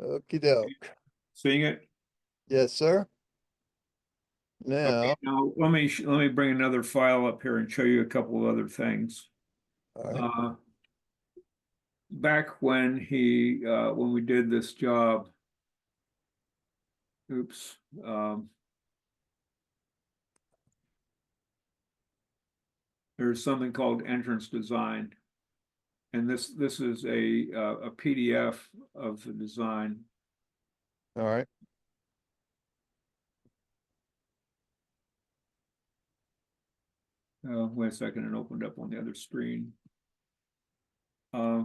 Okey doke. Seeing it? Yes, sir. Okay, Now, now let me bring another file up here and show you a couple of other things. all right. Uh, Back when we did this job, oops, there's something called entrance design. And this is a PDF of the design. All right. Wait a second, it opened up on the other screen. Uh,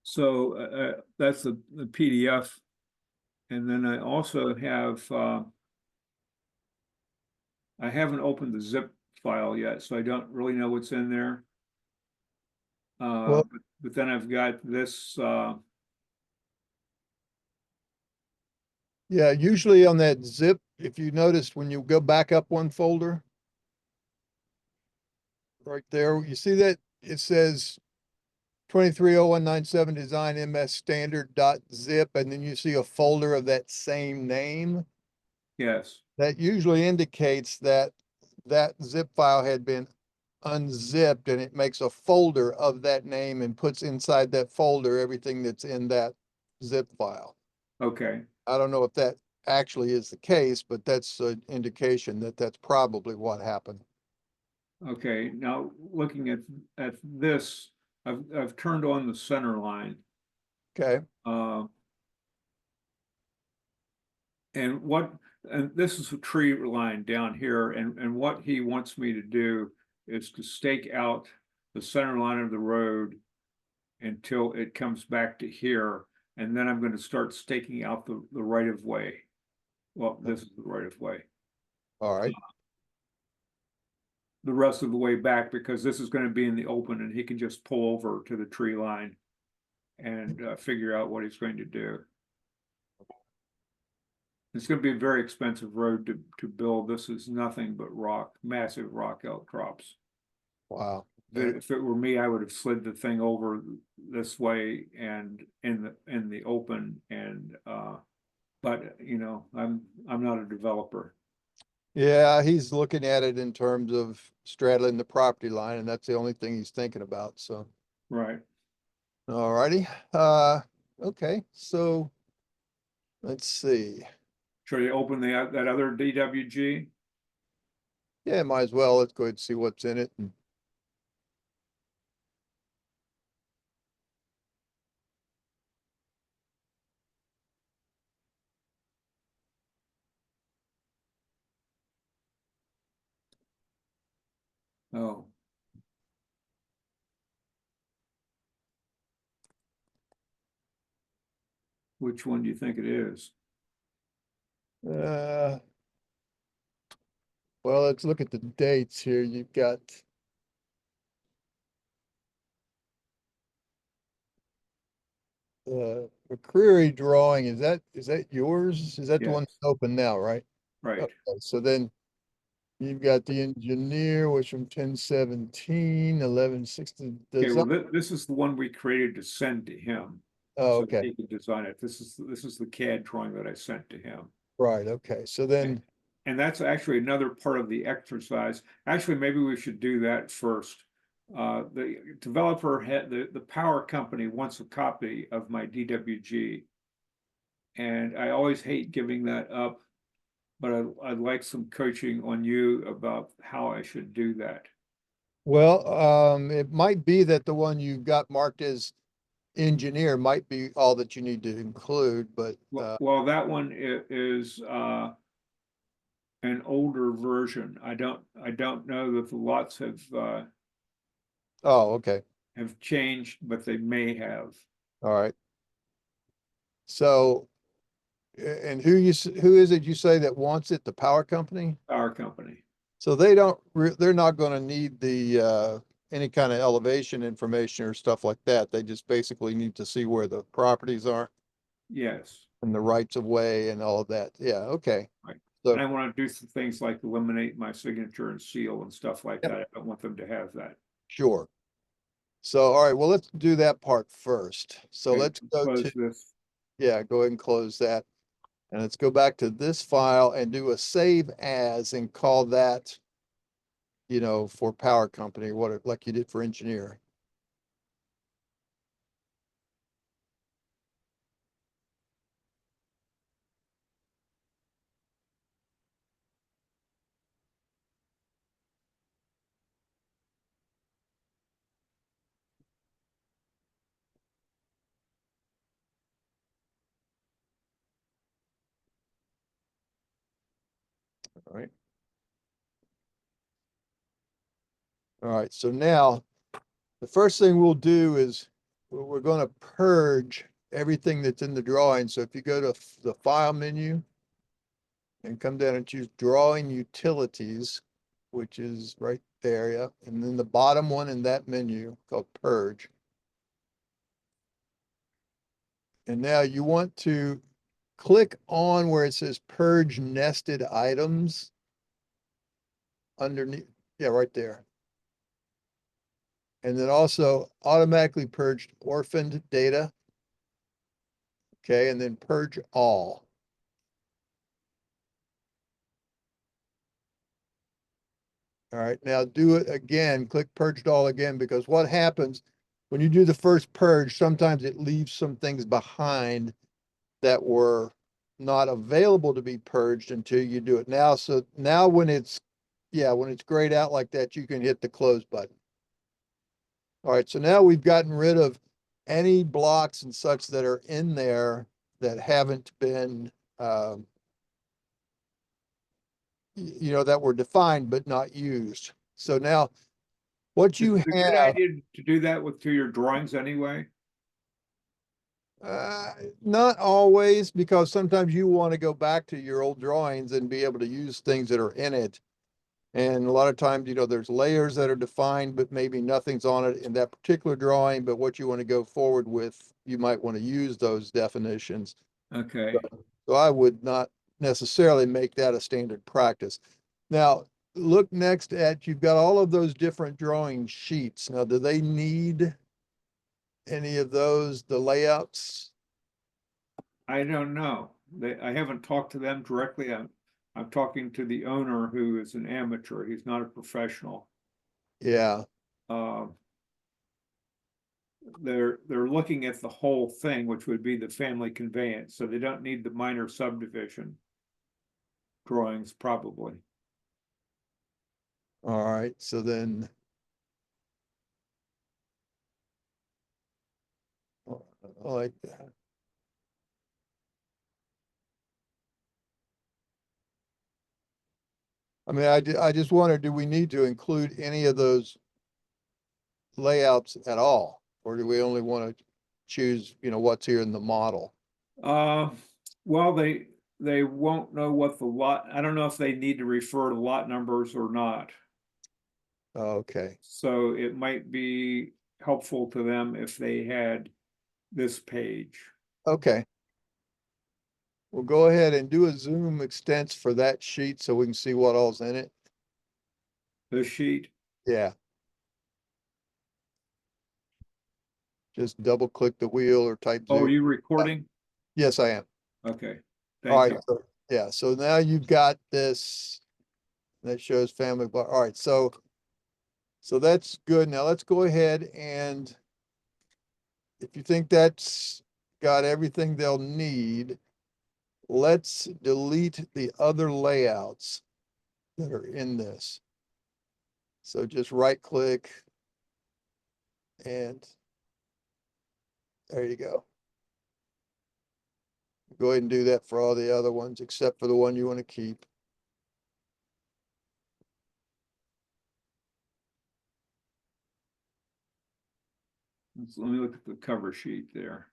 so that's the PDF. And then I also have, I haven't opened the zip file yet, so I don't really know what's in there. Well, But then I've got this, yeah, usually on that zip, if you noticed when you go back up one folder, right there, you see that it says 230197 design MS standard dot zip, and then you see a folder of that same name. yes, That usually indicates that that zip file had been unzipped, and it makes a folder of that name and puts inside that folder everything that's in that zip file. okay. I don't know if that actually is the case, but that's an indication that that's probably what happened. Okay, now looking at this, I've turned on the center line. Okay. Uh, and what and this is a tree line down here, and what he wants me to do is to stake out the center line of the road until it comes back to here, and then I'm going to start staking out the right of way. Well, this is the right of way. All right. The rest of the way back, because this is going to be in the open and he can just pull over to the tree line and figure out what he's going to do. It's going to be a very expensive road to build. This is nothing but rock, massive rock outcrops. Wow. If it were me, I would have slid the thing over this way and in the open, and but you know, I'm not a developer. Yeah, he's looking at it in terms of straddling the property line, and that's the only thing he's thinking about. So, Right. all righty. Okay. So let's see. Should I open that other DWG? Yeah, might as well. Let's go ahead and see what's in it. Oh, which one do you think it is? Uh, well, let's look at the dates here. You've got McCreary drawing. Is that yours? Is that the one Yes, that's open now, right? right. Okay, so then you've got the engineer, was from 10/17, 11/60 Okay, design. well, this is the one we created to send to him, Oh, so that okay. he could design it. This is the CAD drawing that I sent to him. Right, okay. So And, then, and that's actually another part of the exercise. Actually, maybe we should do that first. The developer had the power company wants a copy of my DWG. And I always hate giving that up, but I'd like some coaching on you about how I should do that. well, it might be that the one you've got marked as engineer might be all that you need to include, but, Well, that one is an older version. I don't know that the lots oh, okay. have changed, but they may have. All right. So, and who is it you say that wants it? The power company? Our company. So they're not gonna need the, any kind of elevation information or stuff like that. They just basically need to see where the properties are. Yes. And the rights of way and all of that. Yeah, okay. Right. So, And I want to do some things like eliminate my signature and seal and stuff like yep, that. I don't want them to have that. sure. So, all right, well, let's do that part first. So Okay, let's go to, close this. yeah, go ahead and close that. And let's go back to this file and do a save as and call that, for power company, like you did for engineer. All right. All right. So now the first thing we'll do is we're going to purge everything that's in the drawing. So if you go to the file menu and come down and choose drawing utilities, which is right there, yeah. And then the bottom one in that menu called purge. And now you want to click on where it says purge nested items underneath. Yeah, right there. And then also automatically purged orphaned data. Okay, and then purge all. All right, now do it again. Click purged all again, because what happens when you do the first purge, sometimes it leaves some things behind that were not available to be purged until you do it now. So now when it's grayed out like that, you can hit the close button. All right, so now we've gotten rid of any blocks and such that are in there that haven't been, that were defined but not used. So now what Is you it a good have, idea to do that to your drawings anyway? not always, because sometimes you want to go back to your old drawings and be able to use things that are in it. And a lot of times, there's layers that are defined, but maybe nothing's on it in that particular drawing. But what you want to go forward with, you might want to use those definitions. Okay. So I would not necessarily make that a standard practice. Now, look next at, you've got all of those different drawing sheets. Now, do they need any of those, the layouts? I don't know. I haven't talked to them directly. I'm talking to the owner, who is an amateur. He's not a professional. Yeah, Uh, they're looking at the whole thing, which would be the family conveyance. So they don't need the minor subdivision drawings, probably. all right. So then, like that. I mean, I just wonder, do we need to include any of those layouts at all? Or do we only want to choose, what's here in the model? Uh, well, they won't know what the lot. I don't know if they need to refer to lot numbers or not. Okay, So it might be helpful to them if they had this page. okay. We'll go ahead and do a zoom extents for that sheet so we can see what all's in it. This sheet. Yeah. Just double click the wheel or type Oh, zoom. are you recording? Yes, I am. Okay, All thank right. you. Yeah. So now you've got this that shows family. All right. So that's good. Now let's go ahead and if you think that's got everything they'll need, let's delete the other layouts that are in this. So just right click and there you go. Go ahead and do that for all the other ones, except for the one you want to keep. Let me look at the cover sheet there.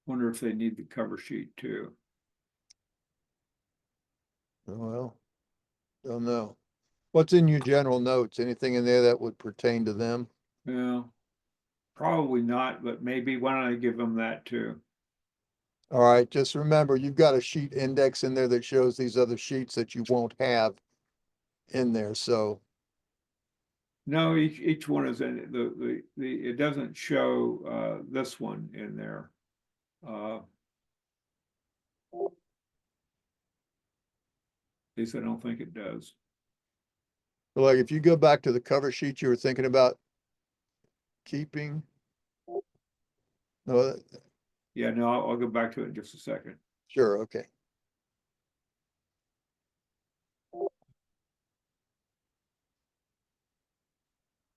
Wonder if they need the cover sheet too. Well, don't know. What's in your general notes? Anything in there that would pertain to them? Yeah, probably not, but maybe why don't I give them that too? All right, just remember, you've got a sheet index in there that shows these other sheets that you won't have in there, so. No, each one is in it doesn't show this one in there. At least I don't think it does. Like, if you go back to the cover sheet you were thinking about keeping. No, Yeah, no, I'll go back to it in just a second. sure, okay.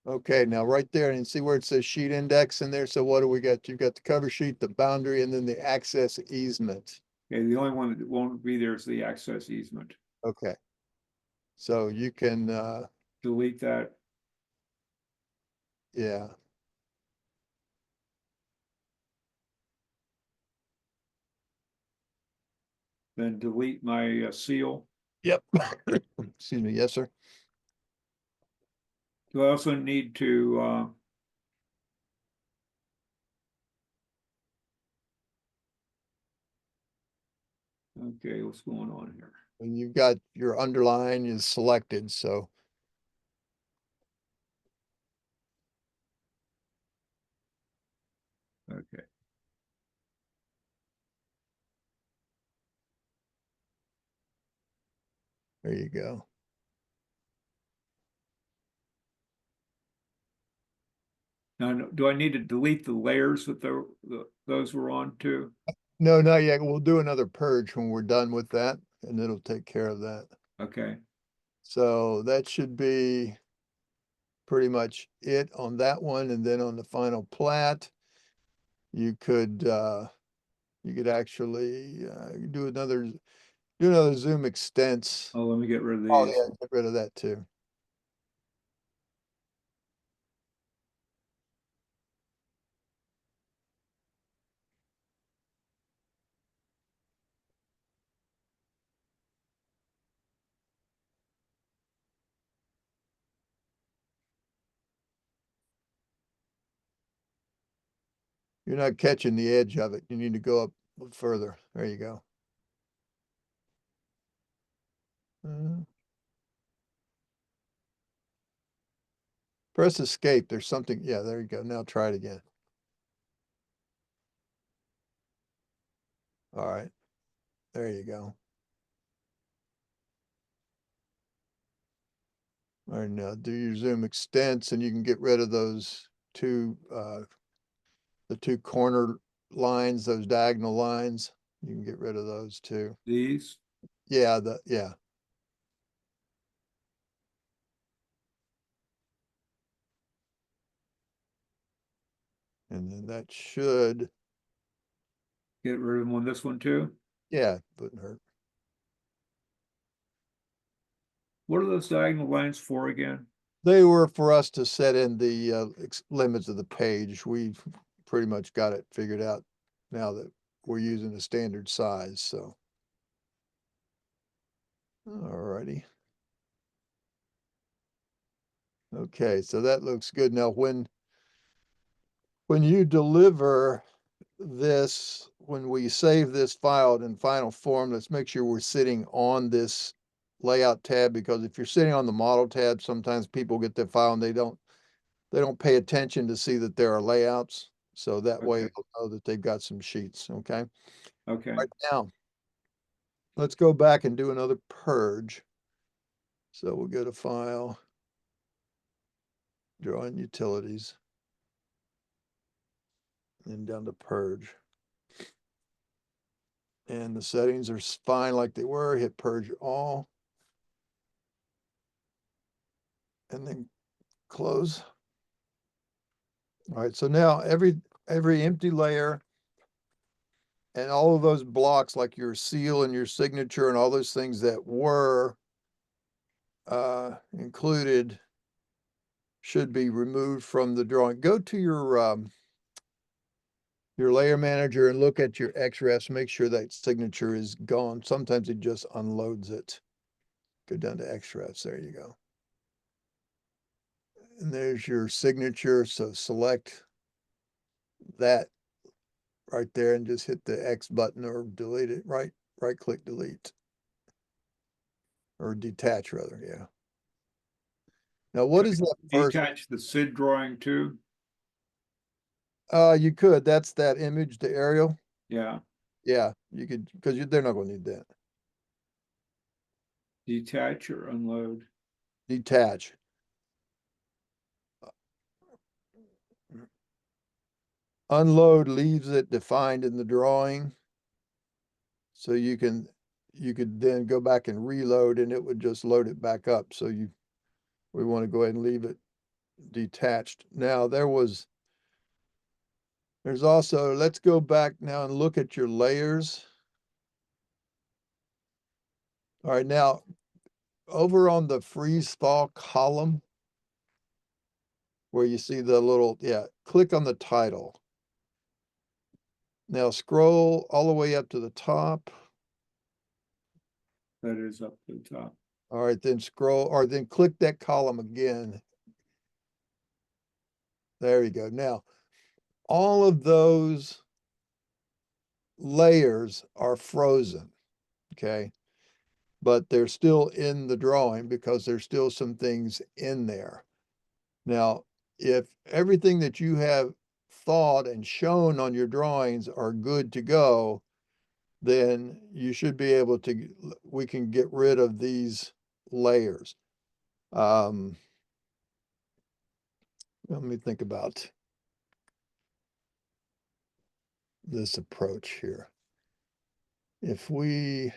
Okay, now right there, and see where it says sheet index in there, so what do we got? You've got the cover sheet, the boundary, and then the access easement. Okay, the only one that won't be there is the access easement. Okay. So you can, Delete that. yeah, Then delete my seal. yep. Excuse me, yes, sir. Do I also need to okay, what's going on here? And you've got your underline is selected, so. Okay. There you go. Now, do I need to delete the layers that those were on too? No, not yet. We'll do another purge when we're done with that, and it'll take care of that. Okay. So that should be pretty much it on that one. And then on the final plat, you could actually do another zoom extents. Oh, let me get rid of Oh, these. yeah, get rid of that too. You're not catching the edge of it. You need to go up further. There you go. Uh, Press escape. There's something. Yeah, there you go. Now try it again. All right. There you go. All right, now do your zoom extents and you can get rid of those the two corner lines, those diagonal lines. You can get rid of those too. These. Yeah, yeah. And then that should, Get rid of them on this one too. yeah, wouldn't hurt. What are those diagonal lines for again? They were for us to set in the limits of the page. We've pretty much got it figured out now that we're using a standard size, so. All righty. Okay, so that looks good. Now, when you deliver this, when we save this file in final form, let's make sure we're sitting on this layout tab, because if you're sitting on the model tab, sometimes people get their file and they don't pay attention to see that there are layouts. So that way Okay. they'll know that they've got some sheets, okay? Okay. Right now, let's go back and do another purge. So we'll go to File, Drawing Utilities, and down to Purge. And the settings are fine like they were. Hit Purge All. And then close. All right, so now every empty layer and all of those blocks, like your seal and your signature and all those things that were included, should be removed from the drawing. Go to your layer manager and look at your XREFs, make sure that signature is gone. Sometimes it just unloads it. Go down to XREFs, there you go. And there's your signature, so select that right there and just hit the X button or delete it, right click delete. Or detach rather, yeah. Now what is that first? Detach the SID drawing too? You could, that's that image, the aerial. Yeah, Yeah, you could, because they're not gonna need that. detach or unload. Detach. Unload leaves it defined in the drawing. So you could then go back and reload and it would just load it back up. So we want to go ahead and leave it detached. Now there's also, let's go back now and look at your layers. All right, now over on the freeze thaw column where you see the little, yeah, click on the title. Now scroll all the way up to the top. That is up to the top. All right, then scroll or then click that column again. There you go. Now, all of those layers are frozen, okay? But they're still in the drawing because there's still some things in there. Now, if everything that you have thought and shown on your drawings are good to go, then you should be able to, we can get rid of these layers. Let me think about this approach here. If we,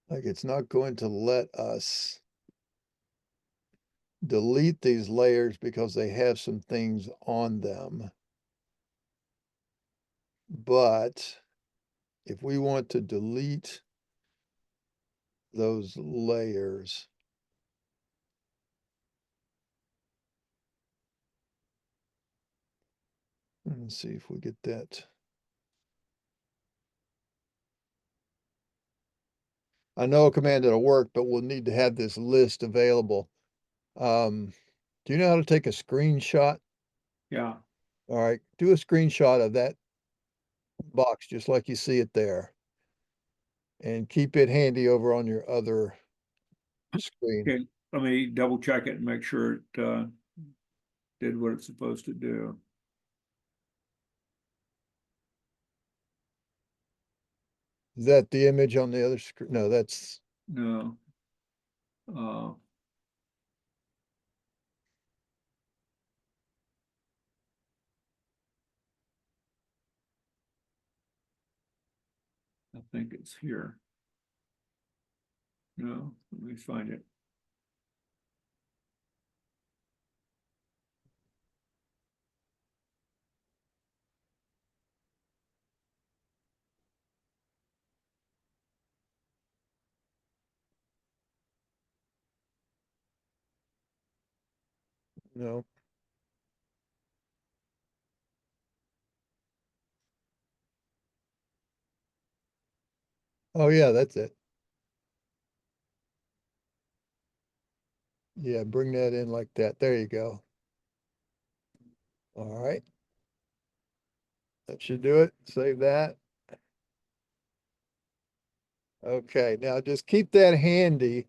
like, it's not going to let us delete these layers because they have some things on them. But if we want to delete those layers, let's see if we get that. I know a command that'll work, but we'll need to have this list available. Do you know how to take a screenshot? Yeah, All right, do a screenshot of that box just like you see it there. And keep it handy over on your other screen. okay, let me double check it and make sure it did what it's supposed to do. Is that the image on the other screen? No, that's, No. Uh, I think it's here. No, let me find it. no. Oh yeah, that's it. Yeah, bring that in like that. There you go. All right. That should do it. Save that. Okay, now just keep that handy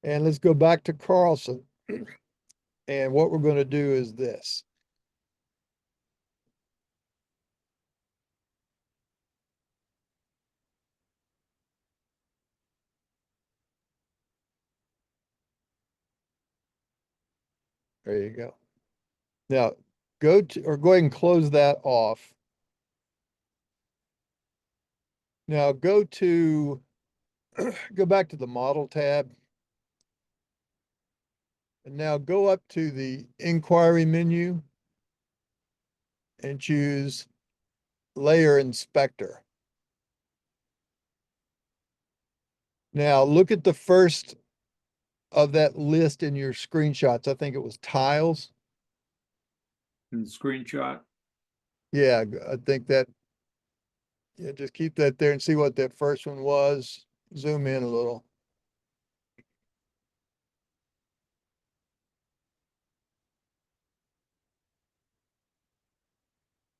and let's go back to Carlson. And what we're going to do is this. There you go. Now go to, or go ahead and close that off. Now go to, go back to the model tab. And now go up to the inquiry menu and choose layer inspector. Now look at the first of that list in your screenshots. I think it was tiles. In the screenshot. Yeah, I think that, yeah, just keep that there and see what that first one was. Zoom in a little.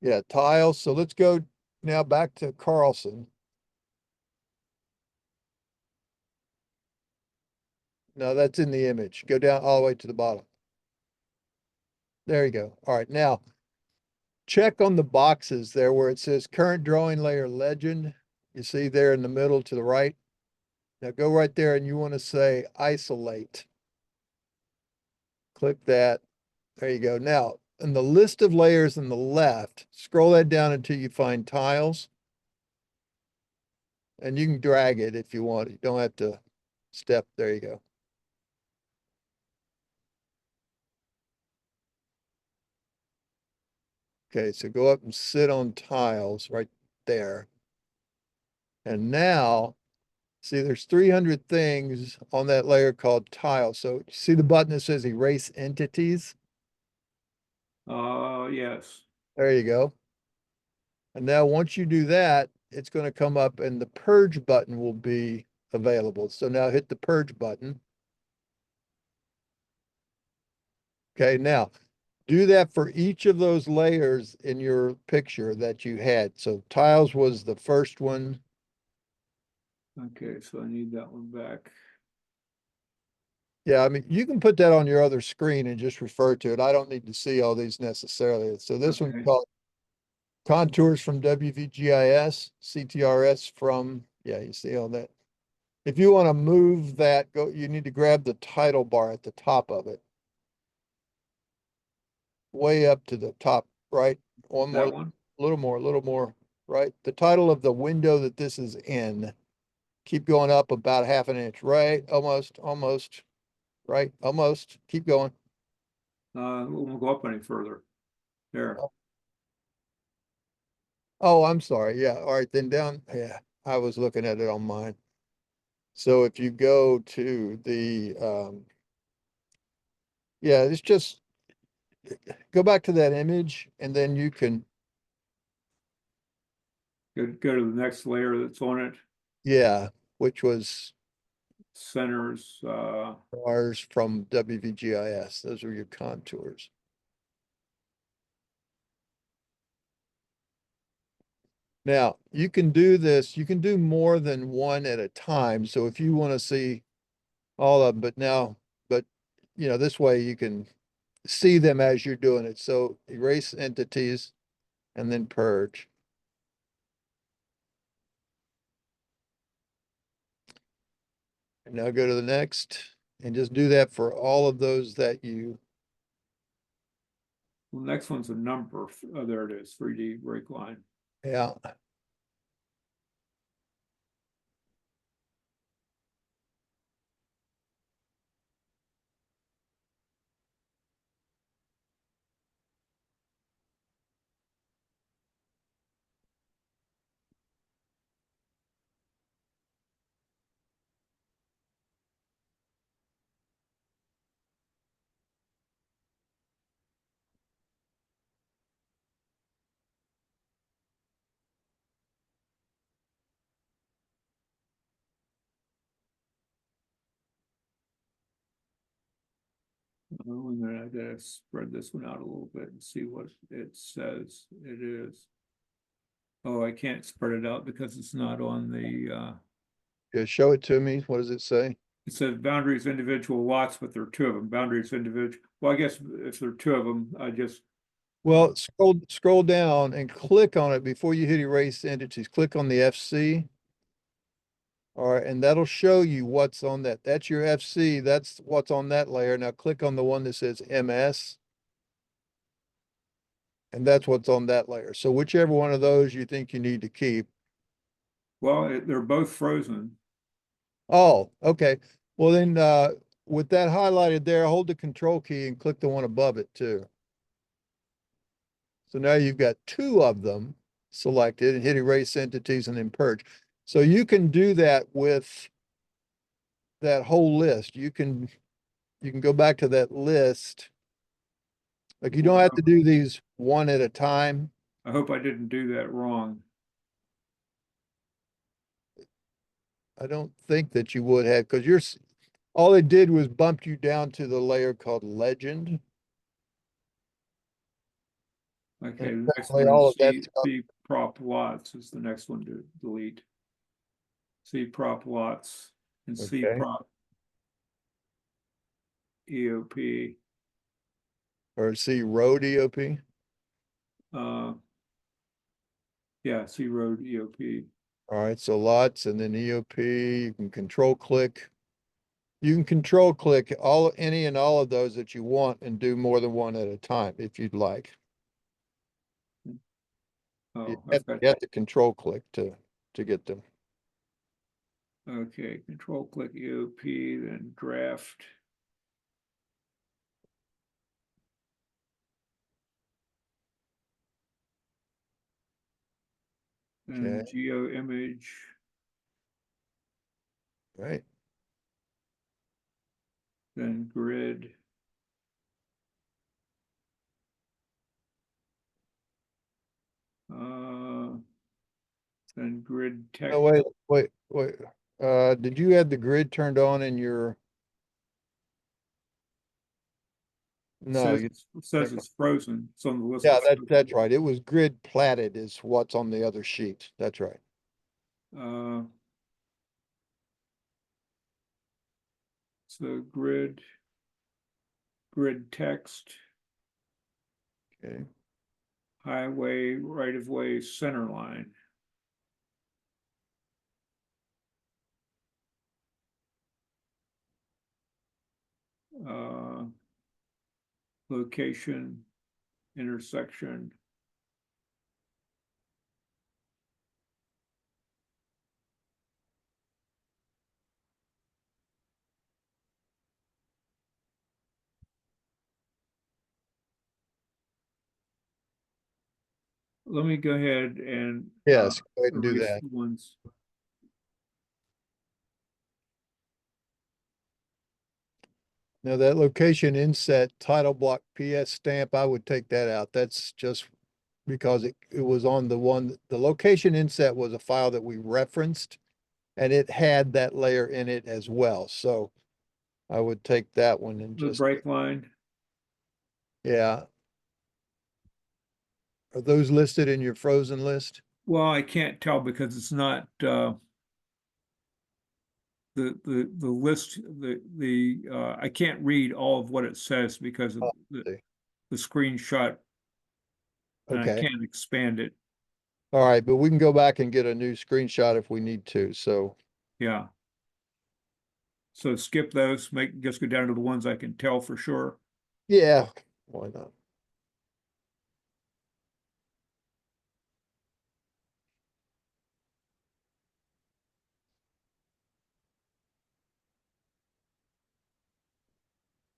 Yeah, tiles. So let's go now back to Carlson. No, that's in the image. Go down all the way to the bottom. There you go. All right, now check on the boxes there where it says current drawing layer legend. You see there in the middle to the right. Now go right there and you want to say isolate. Click that. There you go. Now, in the list of layers on the left, scroll that down until you find tiles. And you can drag it if you want. You don't have to step. There you go. Okay, so go up and sit on tiles right there. And now, see, there's 300 things on that layer called tile. So see the button that says erase entities? Yes. There you go. And now once you do that, it's going to come up and the purge button will be available. So now hit the purge button. Okay, now do that for each of those layers in your picture that you had. So tiles was the first one. Okay, so I need that one back. Yeah, I mean, you can put that on your other screen and just refer to it. I don't need to see all these necessarily. So this one Okay. called contours from WVGIS, CTRS from, yeah, you see all that. If you want to move that, go, you need to grab the title bar at the top of it. Way up to the top, right? One more, That one? a little more, right? The title of the window that this is in. Keep going up about half an inch, right? Almost, right? Almost. Keep going. We won't go up any further. There. Oh, I'm sorry. Yeah. All right. Then down. Yeah. I was looking at it on mine. So if you go to the, yeah, it's just go back to that image and then you can, Go to the next layer that's on it. yeah, which was Centers, ours from WVGIS. Those are your contours. Now, you can do this, you can do more than one at a time. So if you want to see all of them, but you know, this way you can see them as you're doing it. So erase entities and then purge. And now go to the next and just do that for all of those that you, the next one's a number. Oh, there it is, 3D break line. yeah. Oh, and then I gotta spread this one out a little bit and see what it says it is. Oh, I can't spread it out because it's not on the, Yeah, show it to me. What does it say? it says boundaries individual lots, but there are two of them, boundaries individual. Well, I guess if there are two of them, I just, Well, scroll down and click on it before you hit erase entities. Click on the FC. All right, and that'll show you what's on that. That's your FC. That's what's on that layer. Now click on the one that says MS, and that's what's on that layer. So whichever one of those you think you need to keep. well, they're both frozen. Oh, okay. Well then, with that highlighted there, hold the control key and click the one above it too. So now you've got two of them selected and hit erase entities and then purge. So you can do that with that whole list. You can go back to that list. Like you don't have to do these one at a time. I hope I didn't do that wrong. I don't think that you would have because all it did was bump you down to the layer called legend. Okay, the next Definitely one all is of that C, stuff. C prop lots is the next one to delete. C prop lots and C Okay. prop EOP. Or C road EOP. Uh, yeah, C road EOP. All right, so lots and then EOP, you can control click. You can control click any and all of those that you want and do more than one at a time if you'd like. Oh, You have to control click to get them. okay, control click EOP, then draft. And Okay. geo image, Right. then grid. Uh, then grid Oh, text. wait. Did you have the grid turned on in your? No, Says you, it says it's frozen. It's on the list yeah, of that's right. It was grid platted is what's on the other sheet. That's right. uh, so grid text, Okay. highway, right of way, center line. Uh, location, intersection. Let me go ahead and Yes, go ahead and do erase that. the ones. Now that location inset title block PS stamp, I would take that out. That's just because it was on the location inset was a file that we referenced and it had that layer in it as well. So I would take that one and The just, break line. yeah. Are those listed in your frozen list? Well, I can't tell because it's not the list I can't read all of what it says because of Oh, see. the screenshot and I Okay. can't expand it. All right, but we can go back and get a new screenshot if we need to. So Yeah. So skip those, just go down to the ones I can tell for sure. yeah, why not?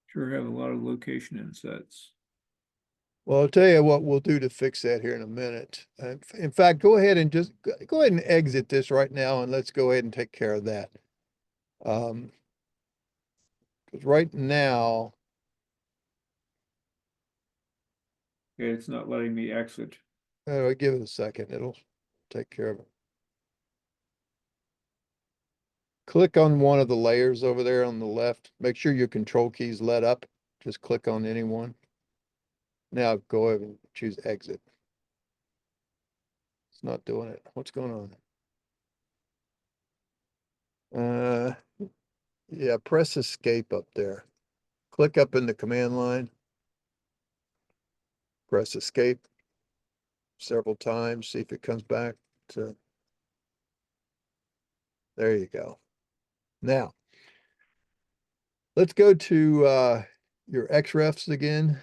Sure have a lot of location insets. Well, I'll tell you what we'll do to fix that here in a minute. In fact, go ahead and just go ahead and exit this right now and let's go ahead and take care of that. Because right now, Okay, it's not letting me exit. give it a second, it'll take care of it. Click on one of the layers over there on the left. Make sure your control keys let up. Just click on any one. Now go ahead and choose exit. It's not doing it. What's going on? Yeah, press escape up there. Click up in the command line. Press escape several times. See if it comes back to. There you go. Now, let's go to your XREFs again.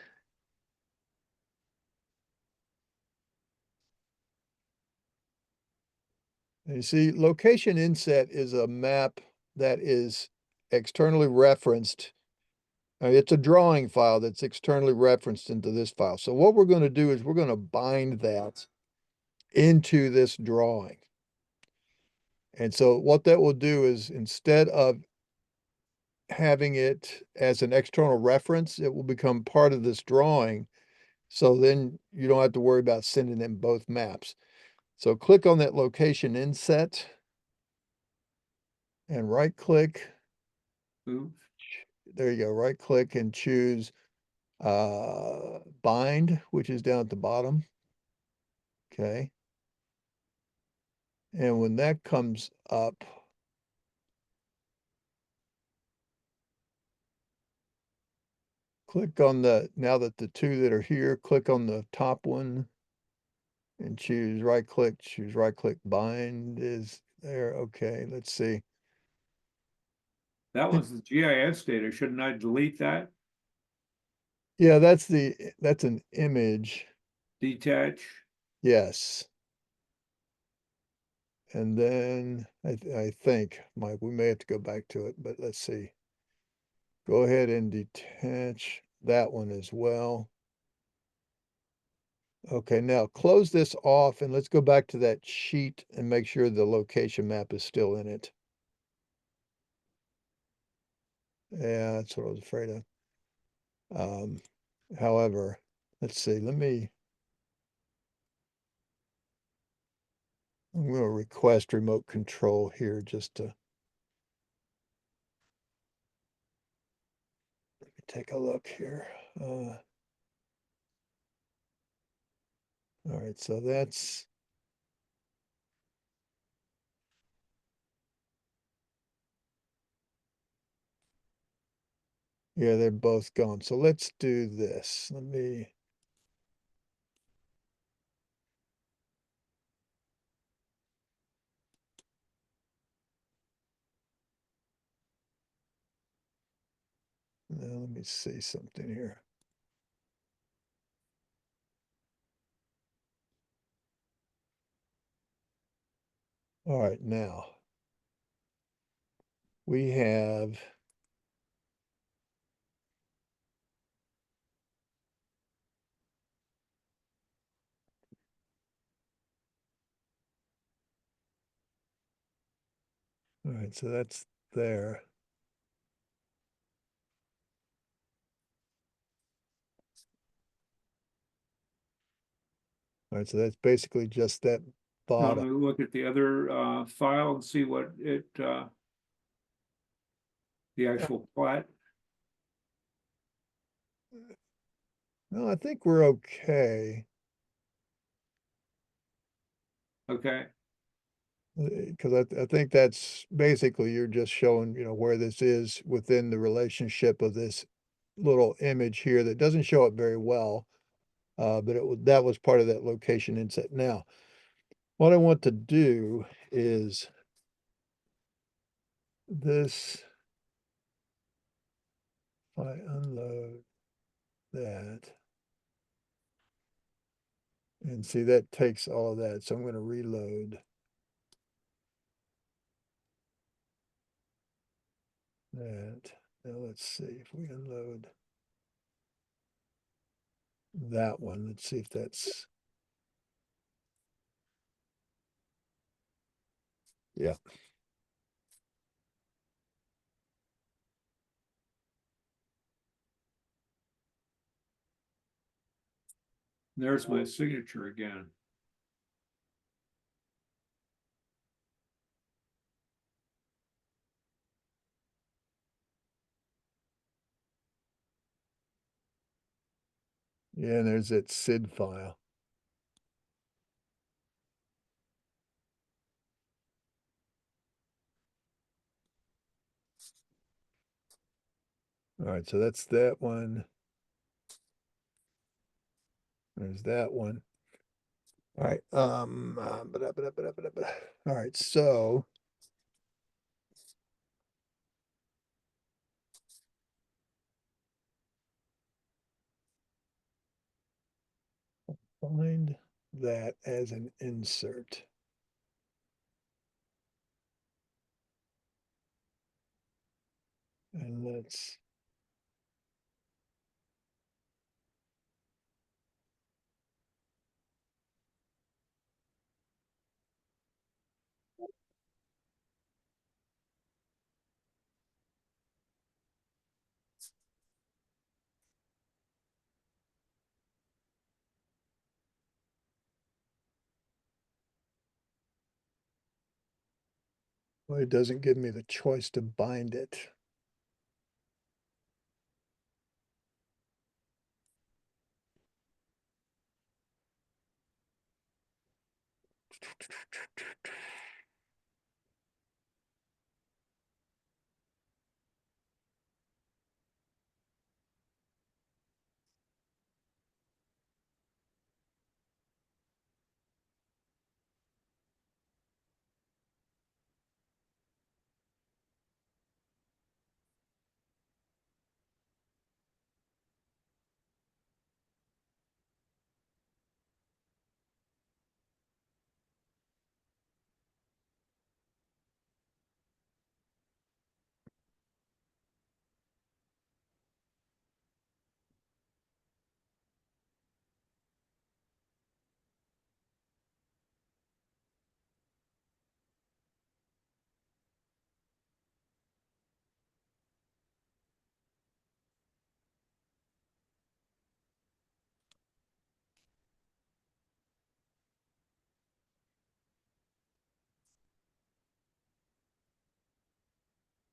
And you see, location inset is a map that is externally referenced. It's a drawing file that's externally referenced into this file. So what we're going to do is we're going to bind that into this drawing. And so what that will do is instead of having it as an external reference, it will become part of this drawing. So then you don't have to worry about sending them both maps. So click on that location inset and right click. Oops. There you go. Right click and choose Bind, which is down at the bottom. Okay. And when that comes up, click on now that the two that are here, click on the top one and choose right click, bind is there. Okay, let's see. That was the GIS data. Shouldn't I delete that? Yeah, that's an image. Detach? Yes. And then I think, Mike, we may have to go back to it, but let's see. Go ahead and detach that one as well. Okay, now close this off and let's go back to that sheet and make sure the location map is still in it. Yeah, that's what I was afraid of. Um, However, let's see, I'm going to request remote control here just to take a look here. All right, so that's, yeah, they're both gone. So let's do this. Let me see something here. All right, now we have, all right, so that's there. All right, so that's basically just that Let bottom. me look at the other file and see what the actual plat. No, I think we're okay. Okay. Because I think that's basically you're just showing, where this is within the relationship of this little image here that doesn't show up very well. But that was part of that location inset. Now, what I want to do is this, if I unload that, and see that takes all of that. So I'm going to reload that. Now let's see if we unload that one. Let's see if that's, yeah. There's my signature again. Yeah, and there's that SID file. All right, so that's that one. There's that one. All right. All right, so find that as an insert. And let's, well, it doesn't give me the choice to bind it.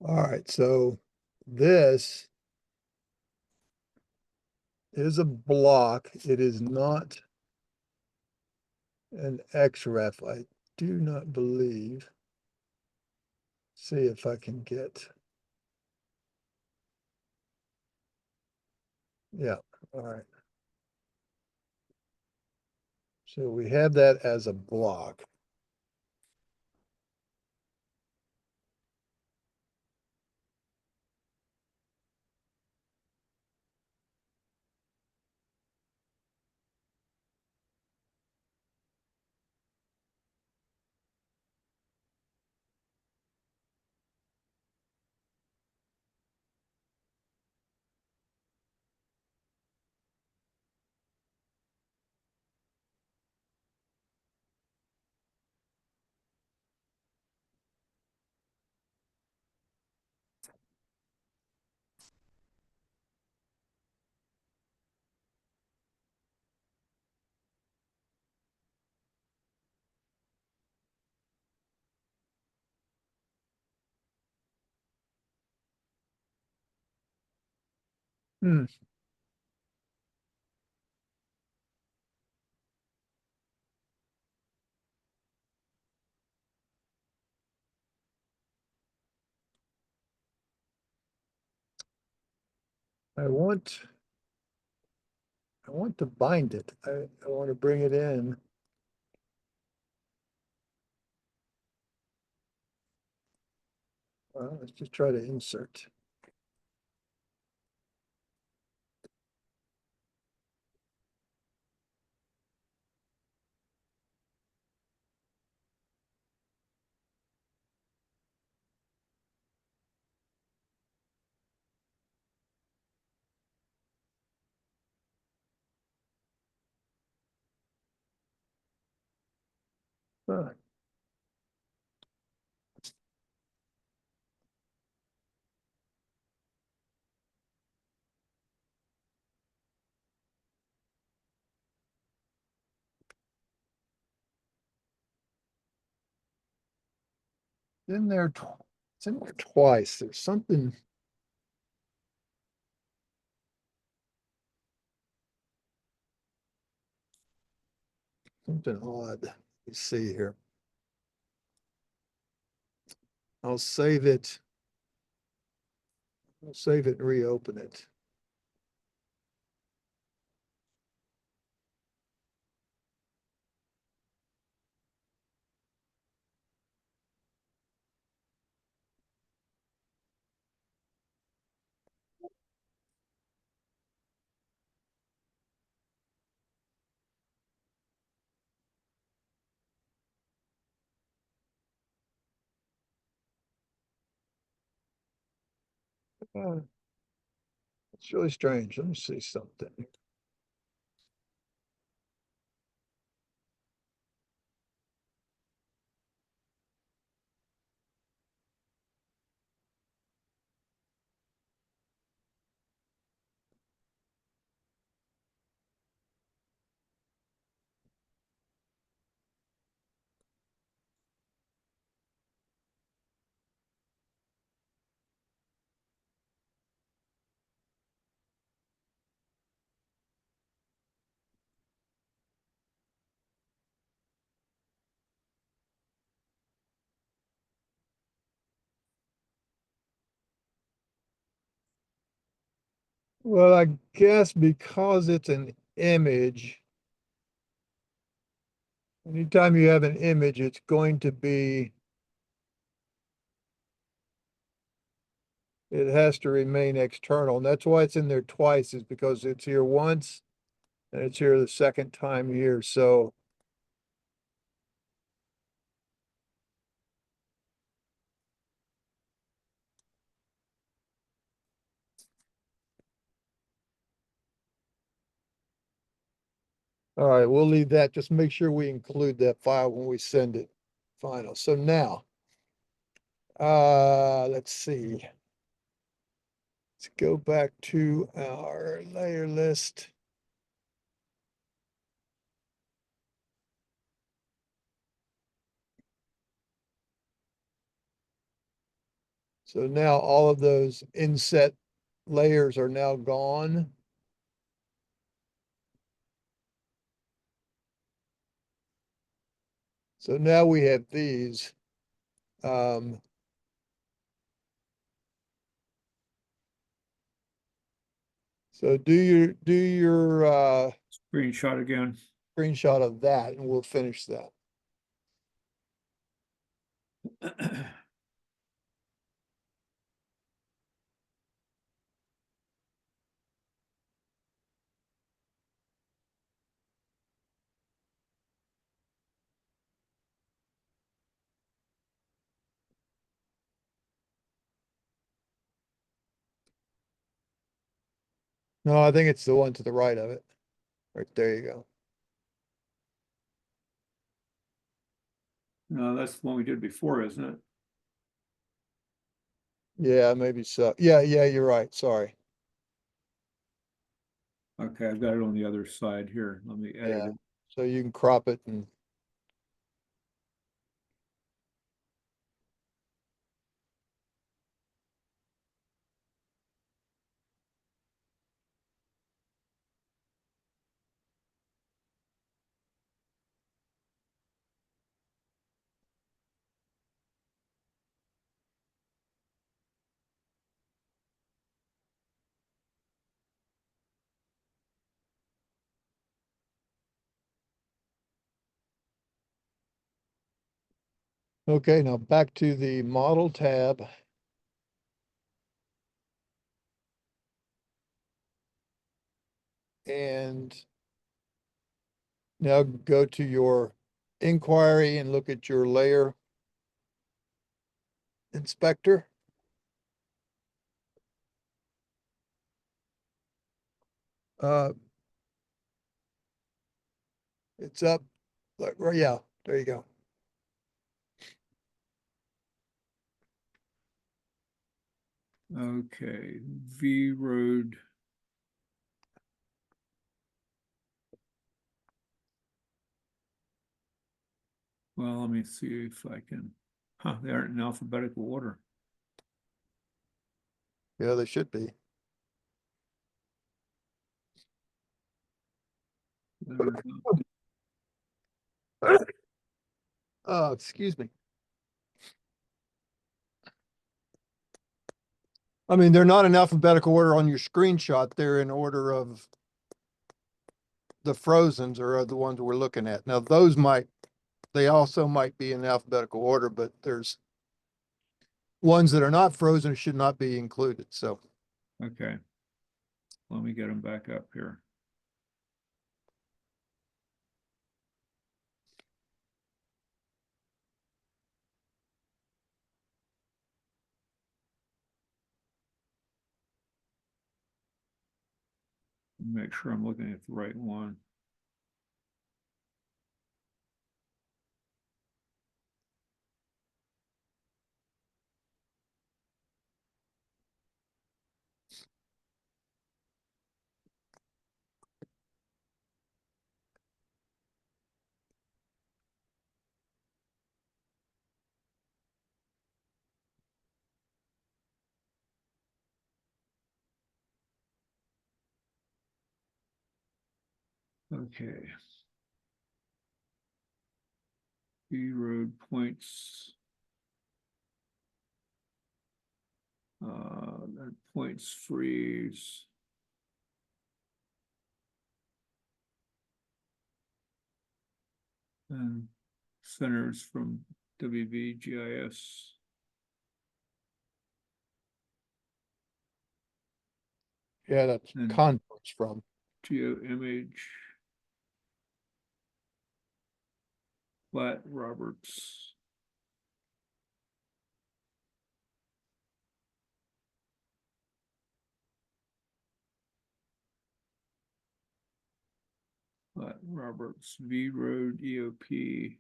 All right, so this is a block. It is not an XREF. I do not believe. See if I can get. Yeah, all right. So we have that as a block. Hmm, I want I want to bind it. I want to bring it in. Well, let's just try to insert. Huh. In there, it's in there twice. There's something odd. Let me see here. I'll save it. I'll save it and reopen it. Uh, it's really strange. Let me see something. Well, I guess because it's an image, anytime you have an image, it's going to be, it has to remain external. And that's why it's in there twice, is because it's here once and it's here the second time here. So all right, we'll leave that. Just make sure we include that file when we send it final. So now, let's see. Let's go back to our layer list. So now all of those inset layers are now gone. So now we have these. So do your Screenshot again. screenshot of that and we'll finish that. No, I think it's the one to the right of it. Right there you go. No, that's the one we did before, isn't it? Yeah, maybe so. Yeah, you're right. Sorry. Okay, I've got it on the other side here. Let me edit Yeah. it. So you can crop it and okay, now back to the model tab. And now go to your inquiry and look at your layer inspector. Uh, it's up, like, right, yeah, there you go. Okay, V Road. Well, let me see if I can. Huh, they aren't in alphabetical order. Yeah, they should be. Oh, excuse me. I mean, they're not in alphabetical order on your screenshot. They're in order of the frozens are the ones we're looking at. Now, those might, they also might be in alphabetical order, but there's ones that are not frozen should not be included. So, Okay. Let me get them back up here. Make sure I'm looking at the right one. Okay. B Road points. That points freeze. And centers from WVGIS. Yeah, that's And contours from. Geo image. Flat Roberts. Flat Roberts, V Road EOP.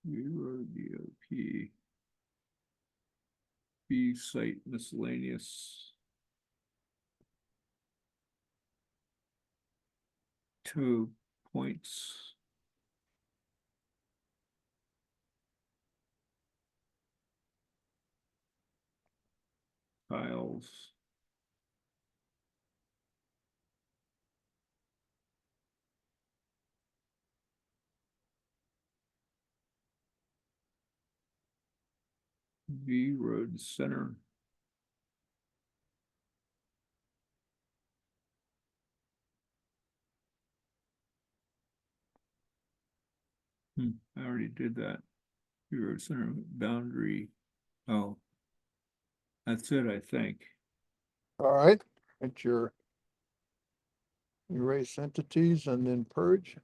V Road EOP. B site miscellaneous. 2 points. Files. V Road Center. I already did that. V Road Center boundary. Oh, that's it, I think. All right, it's your erase entities and then purge.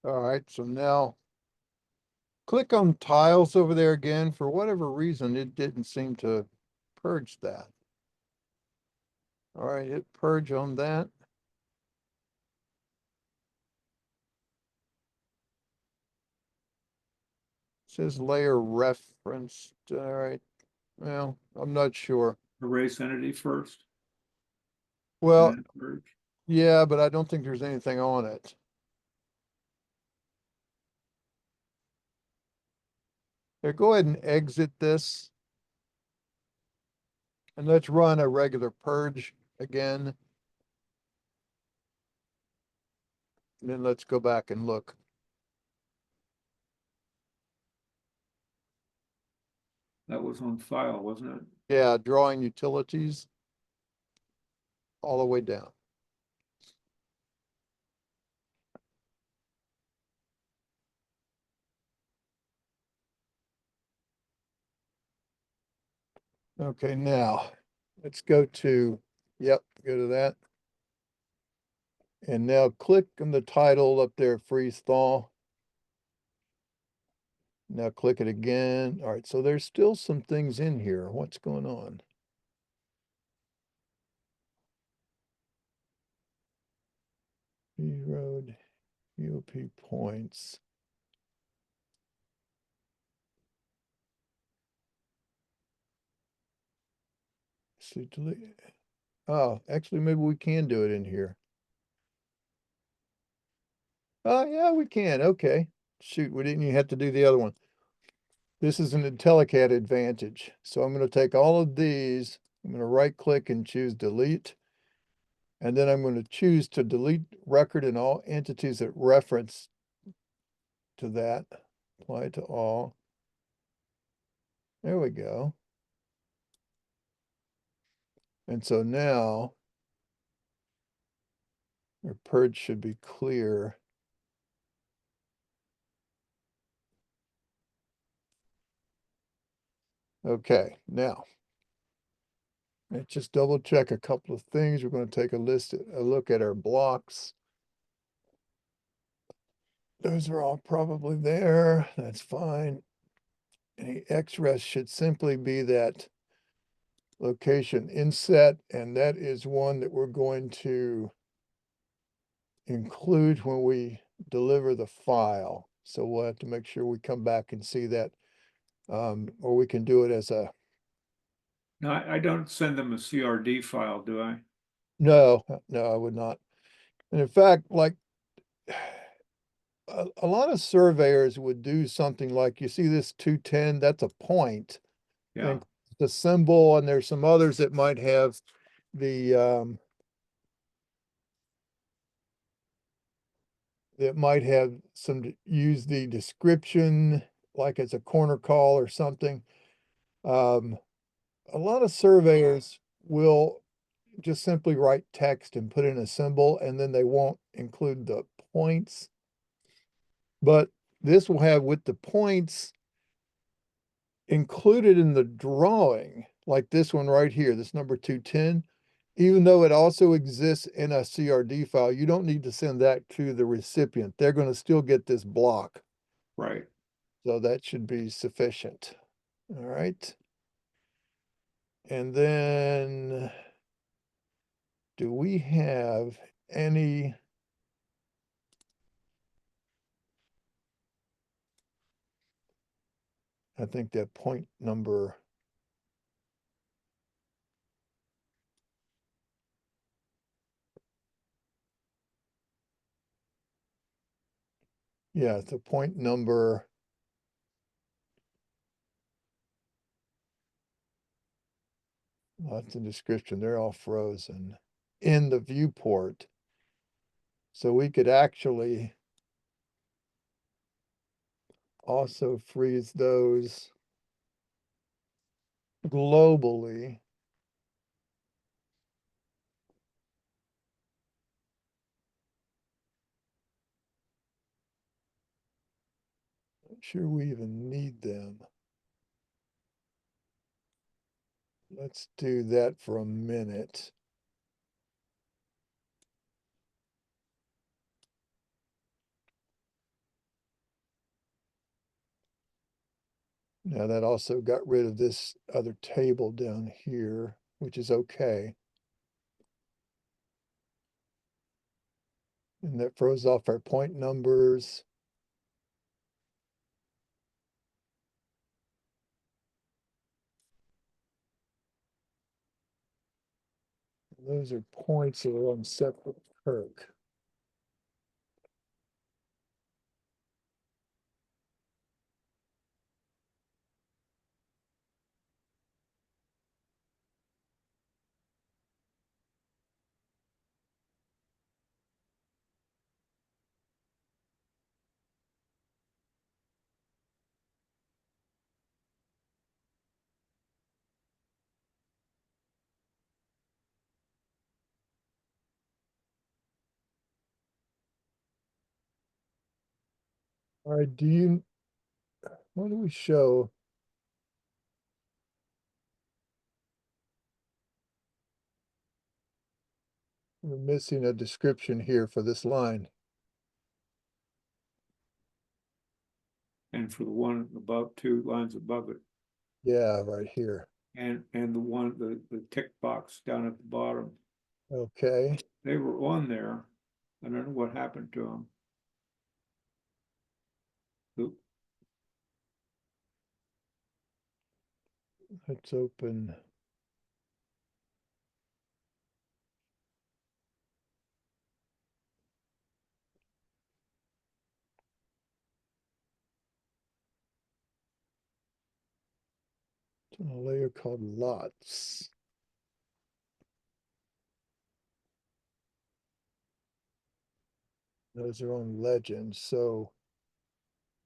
All right, so now click on tiles over there again. For whatever reason, it didn't seem to purge that. All right, hit purge on that. Says layer referenced. All right. Well, I'm not sure. Erase entity first. Well, Purge. yeah, but I don't think there's anything on it. Here, go ahead and exit this. And let's run a regular purge again. And then let's go back and look. That was on file, wasn't it? Yeah, drawing utilities all the way down. Okay, now let's go to, yep, go to that. And now click on the title up there, freeze thaw. Now click it again. All right, so there's still some things in here. What's going on? B road, UP points. See, delete. Oh, actually, maybe we can do it in here. Oh, yeah, we can. Okay. Shoot, we didn't even have to do the other one. This is an IntelliCAD advantage. So I'm going to take all of these. I'm going to right click and choose delete. And then I'm going to choose to delete record and all entities that reference to that. Apply to all. There we go. And so now our purge should be clear. Okay, now let's just double check a couple of things. We're going to take a look at our blocks. Those are all probably there. That's fine. Any XRES should simply be that location inset, and that is one that we're going to include when we deliver the file. So we'll have to make sure we come back and see that, or we can do it as a, No, I don't send them a CRD file, do I? no, I would not. And in fact, like a lot of surveyors would do something like, you see this 210, that's a point. Yeah. And the symbol, and there's some others that might have the, that might have use the description like as a corner call or something. Um, a lot of surveyors will just simply write text and put in a symbol, and then they won't include the points. But this will have with the points included in the drawing, like this one right here, this number 210, even though it also exists in a CRD file, you don't need to send that to the recipient. They're going to still get this block. Right. So that should be sufficient. All right. And then do we have any? I think that point number. Yeah, the point number. That's the description. They're all frozen in the viewport. So we could actually also freeze those globally. Not sure we even need them. Let's do that for a minute. Now that also got rid of this other table down here, which is okay. And that froze off our point numbers. Those are points that are on separate perk. All right, what do we show? We're missing a description here for this line. And for the one above, 2 lines above it, Yeah, right here. and the one, the tick box down at the bottom, Okay, they were on there. I don't know what happened to them. let's open. It's on a layer called lots. Those are on legends. So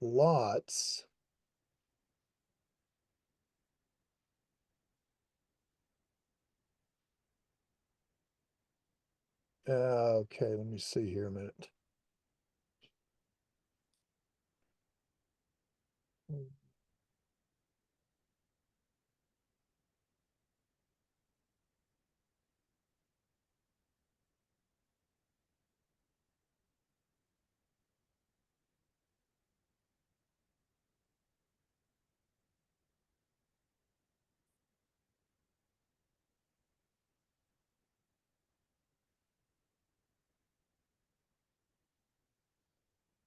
lots. Okay, let me see here a minute.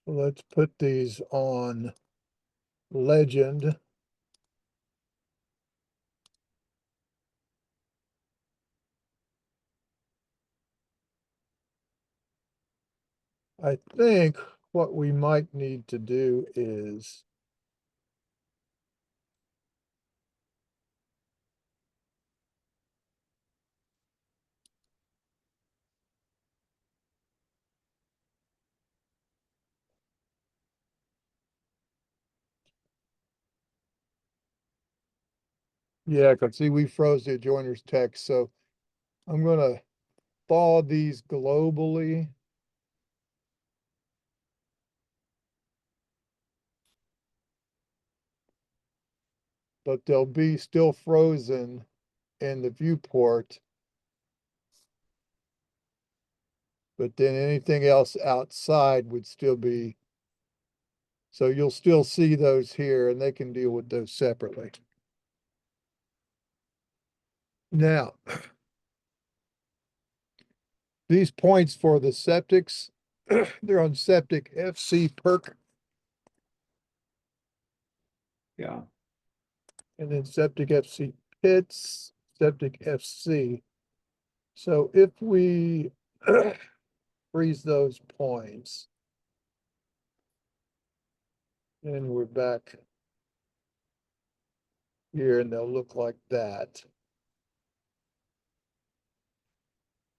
Let's put these on legend. I think what we might need to do is Yeah, cause see, we froze the adjoiner's text, so I'm gonna thaw these globally. But they'll be still frozen in the viewport. But then anything else outside would still be, so you'll still see those here and they can deal with those separately. Now, these points for the septics, they're on septic FC perk Yeah, and then septic FC pits, septic FC. So if we freeze those points, then we're back here and they'll look like that.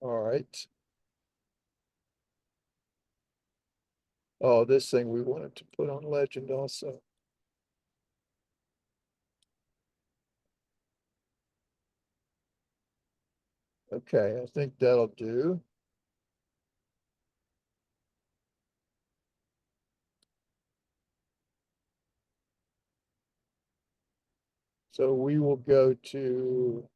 All right. Oh, this thing we wanted to put on legend also. Okay, I think that'll do. So we will go to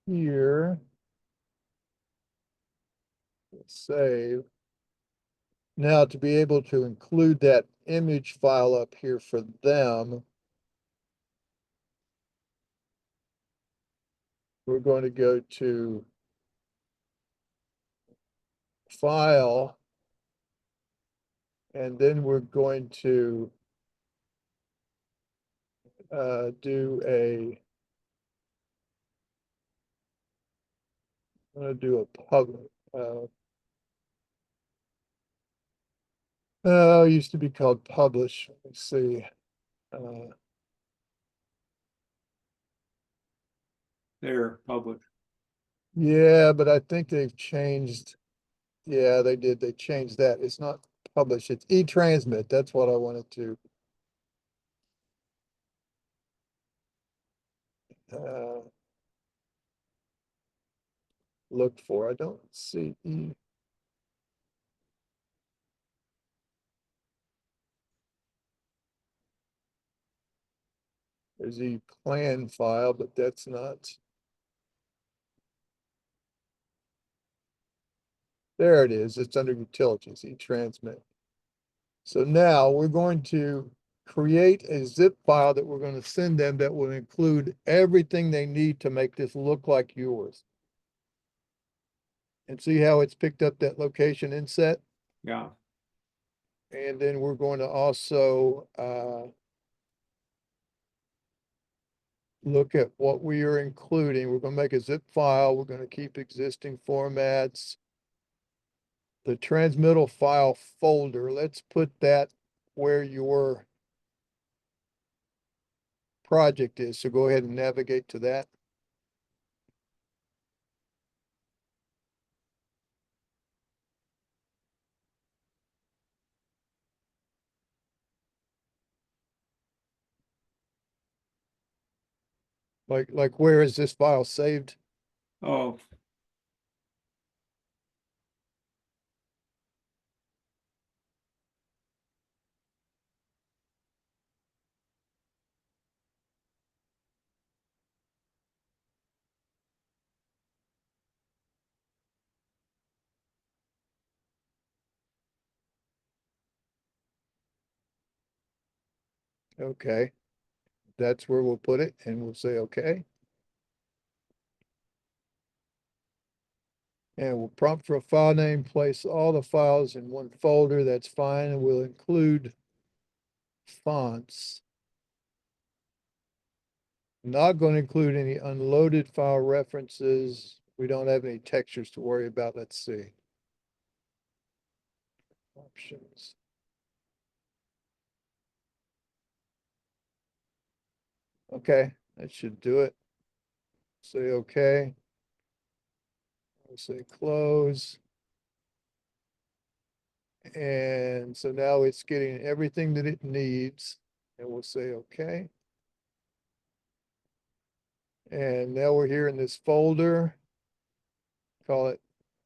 here. Save. Now to be able to include that image file up here for them, we're going to go to File, and then we're going to I'm going to do a public. Oh, it used to be called publish. Let's see. they're public. Yeah, but I think they've changed. Yeah, they did. They changed that. It's not publish, it's e-transmit. That's what I wanted to uh, look for. I don't see e. There's a plan file, but that's not. There it is. It's under utilities, e-transmit. So now we're going to create a zip file that we're going to send them that will include everything they need to make this look like yours. And see how it's picked up that location inset? Yeah, And then we're going to also look at what we are including. We're going to make a zip file. We're going to keep existing formats. The transmittal file folder, let's put that where your project is. So go ahead and navigate to that. Like where is this file saved? oh, Okay, that's where we'll put it and we'll say okay. And we'll prompt for a file name, place all the files in one folder. That's fine. And we'll include fonts. Not going to include any unloaded file references. We don't have any textures to worry about. Let's see. Options. Okay, that should do it. Say okay. I'll say close. And so now it's getting everything that it needs. And we'll say, okay. And now we're here in this folder. Call it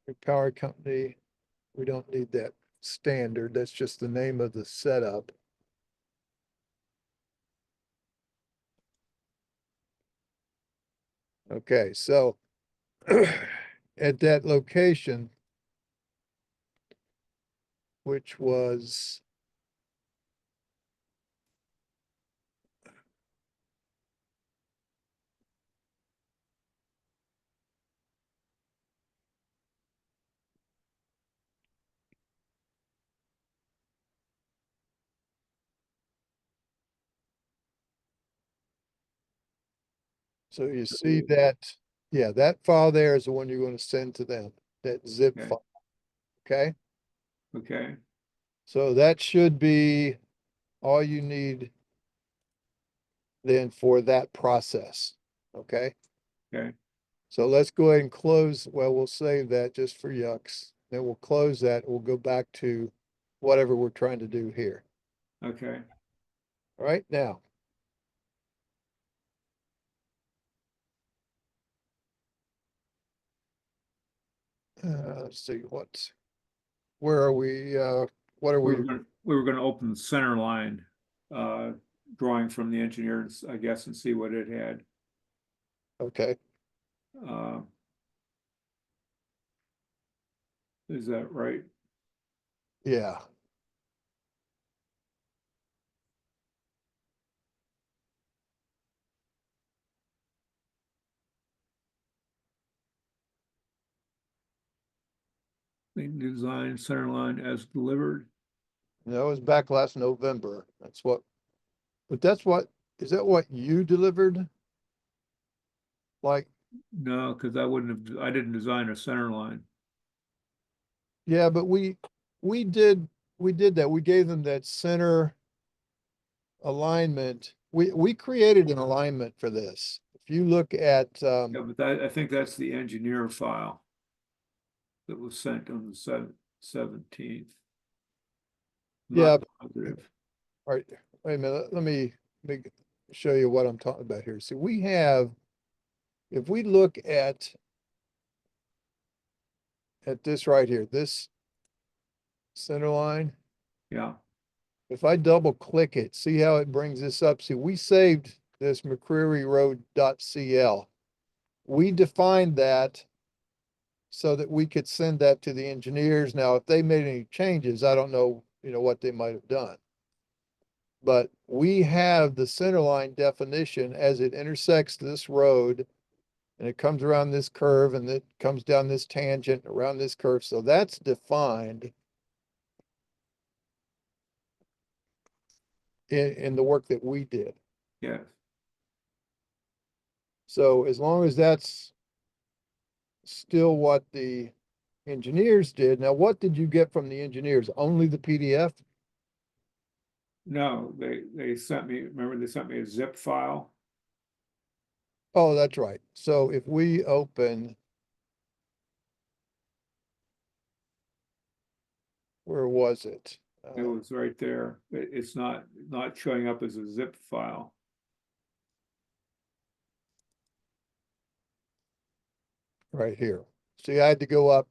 your power company. We don't need that standard. That's just the name of the setup. Okay, so at that location, which was so you see that, yeah, that file there is the one you're going to send to them, that zip Okay, file. Okay, okay, so that should be all you need then for that process. Okay, okay, so let's go ahead and close. Well, we'll save that just for yucks. Then we'll close that. We'll go back to whatever we're trying to do here. okay. All right, now. Let's see where are we, what are we, We were gonna open the center line, drawing from the engineers, I guess, and see what it had. okay, Uh, is that right? yeah. The design center line as delivered? That was back last November. But that's what, is that what you delivered? Like, No, because I didn't design a center line. yeah, but we did, we did that. We gave them that center alignment. We created an alignment for this. If you look at, Yeah, but I think that's the engineer file that was sent on the 17th. yeah, Not positive. all right, wait a minute, let me show you what I'm talking about here. So we have, if we look at this right here, this center line, Yeah, if I double click it, see how it brings this up? See, we saved this McCrearyRoad.cl. We defined that so that we could send that to the engineers. Now, if they made any changes, I don't know, what they might have done. But we have the center line definition as it intersects this road and it comes around this curve and it comes down this tangent around this curve. So that's defined in the work that we did. yes. So as long as that's still what the engineers did. Now, what did you get from the engineers? Only the PDF? No, they sent me, remember they sent me a zip file? Oh, that's right. So if we open, where was it? It was right there. It's not showing up as a zip file. Right here. See, I had to go up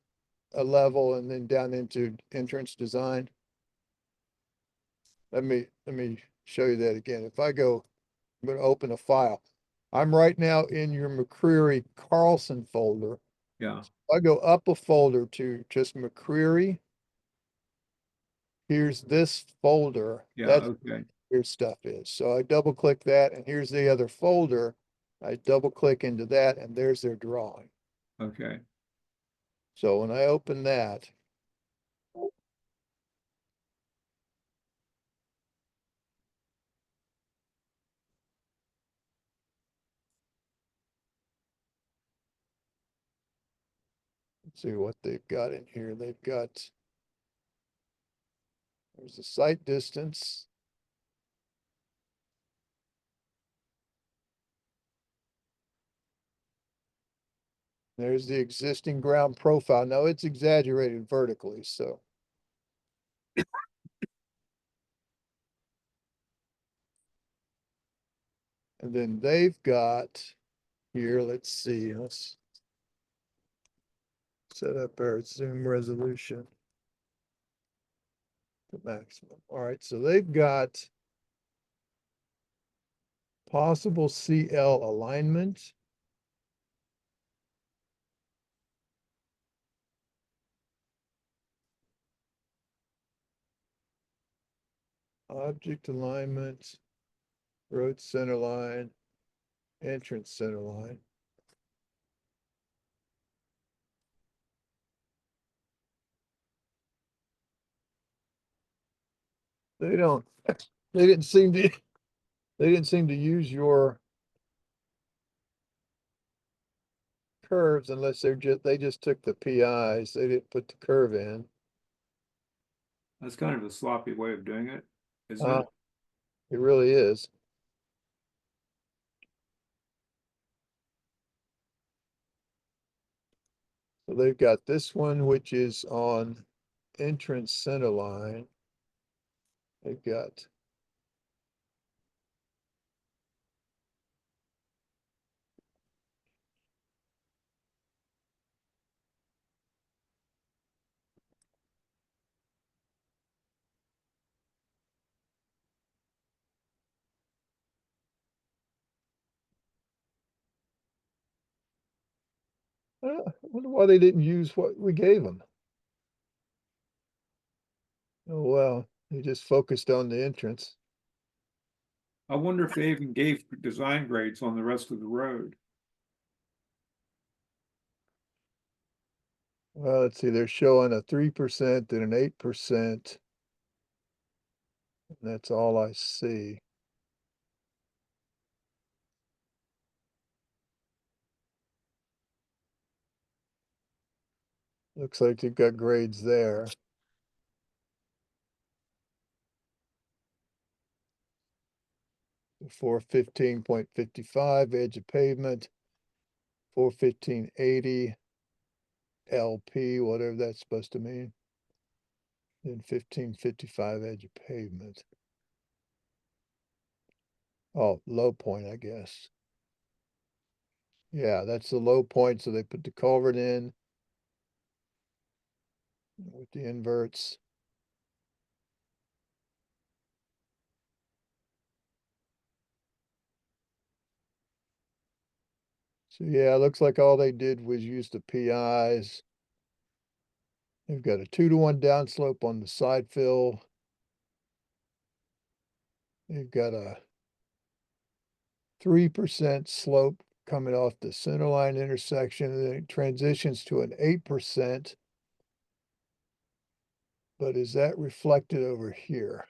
a level and then down into entrance design. Let me show you that again. If I go, I'm going to open a file. I'm right now in your McCreary Carlson folder. Yeah, I go up a folder to just McCreary. Here's this folder. yeah, That's okay, where stuff is. So I double click that and here's the other folder. I double click into that and there's their drawing. okay. So when I open that, let's see what they've got in here. They've got, there's the site distance. There's the existing ground profile. Now it's exaggerated vertically, so And then they've got here, let's see, let's set up our Zoom resolution to maximum. All right, so they've got possible CL alignment. Object alignment, road center line, entrance center line. They don't, they didn't seem to, they didn't seem to use your curves unless they just took the PIs. They didn't put the curve in. That's kind of a sloppy way of doing it, isn't Uh, it? it really is. So they've got this one, which is on entrance center line. They've got I wonder why they didn't use what we gave them. Oh, well, they just focused on the entrance. I wonder if they even gave design grades on the rest of the road. Well, let's see, they're showing a 3% and an 8%. And that's all I see. Looks like you've got grades there. For 15.55 edge of pavement, 415.80 LP, whatever that's supposed to mean. Then 1555 edge of pavement. Oh, low point, I guess. Yeah, that's the low point. So they put the culvert in with the inverts. So yeah, it looks like all they did was use the PIs. They've got a 2-to-1 downslope on the side fill. They've got a 3% slope coming off the Centerline intersection, and then it transitions to an 8%. But is that reflected over here?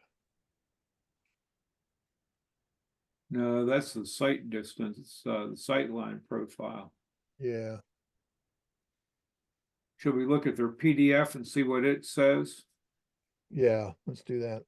No, that's the sight distance, the sight line profile. Yeah, Should we look at their PDF and see what it says? yeah, let's do that.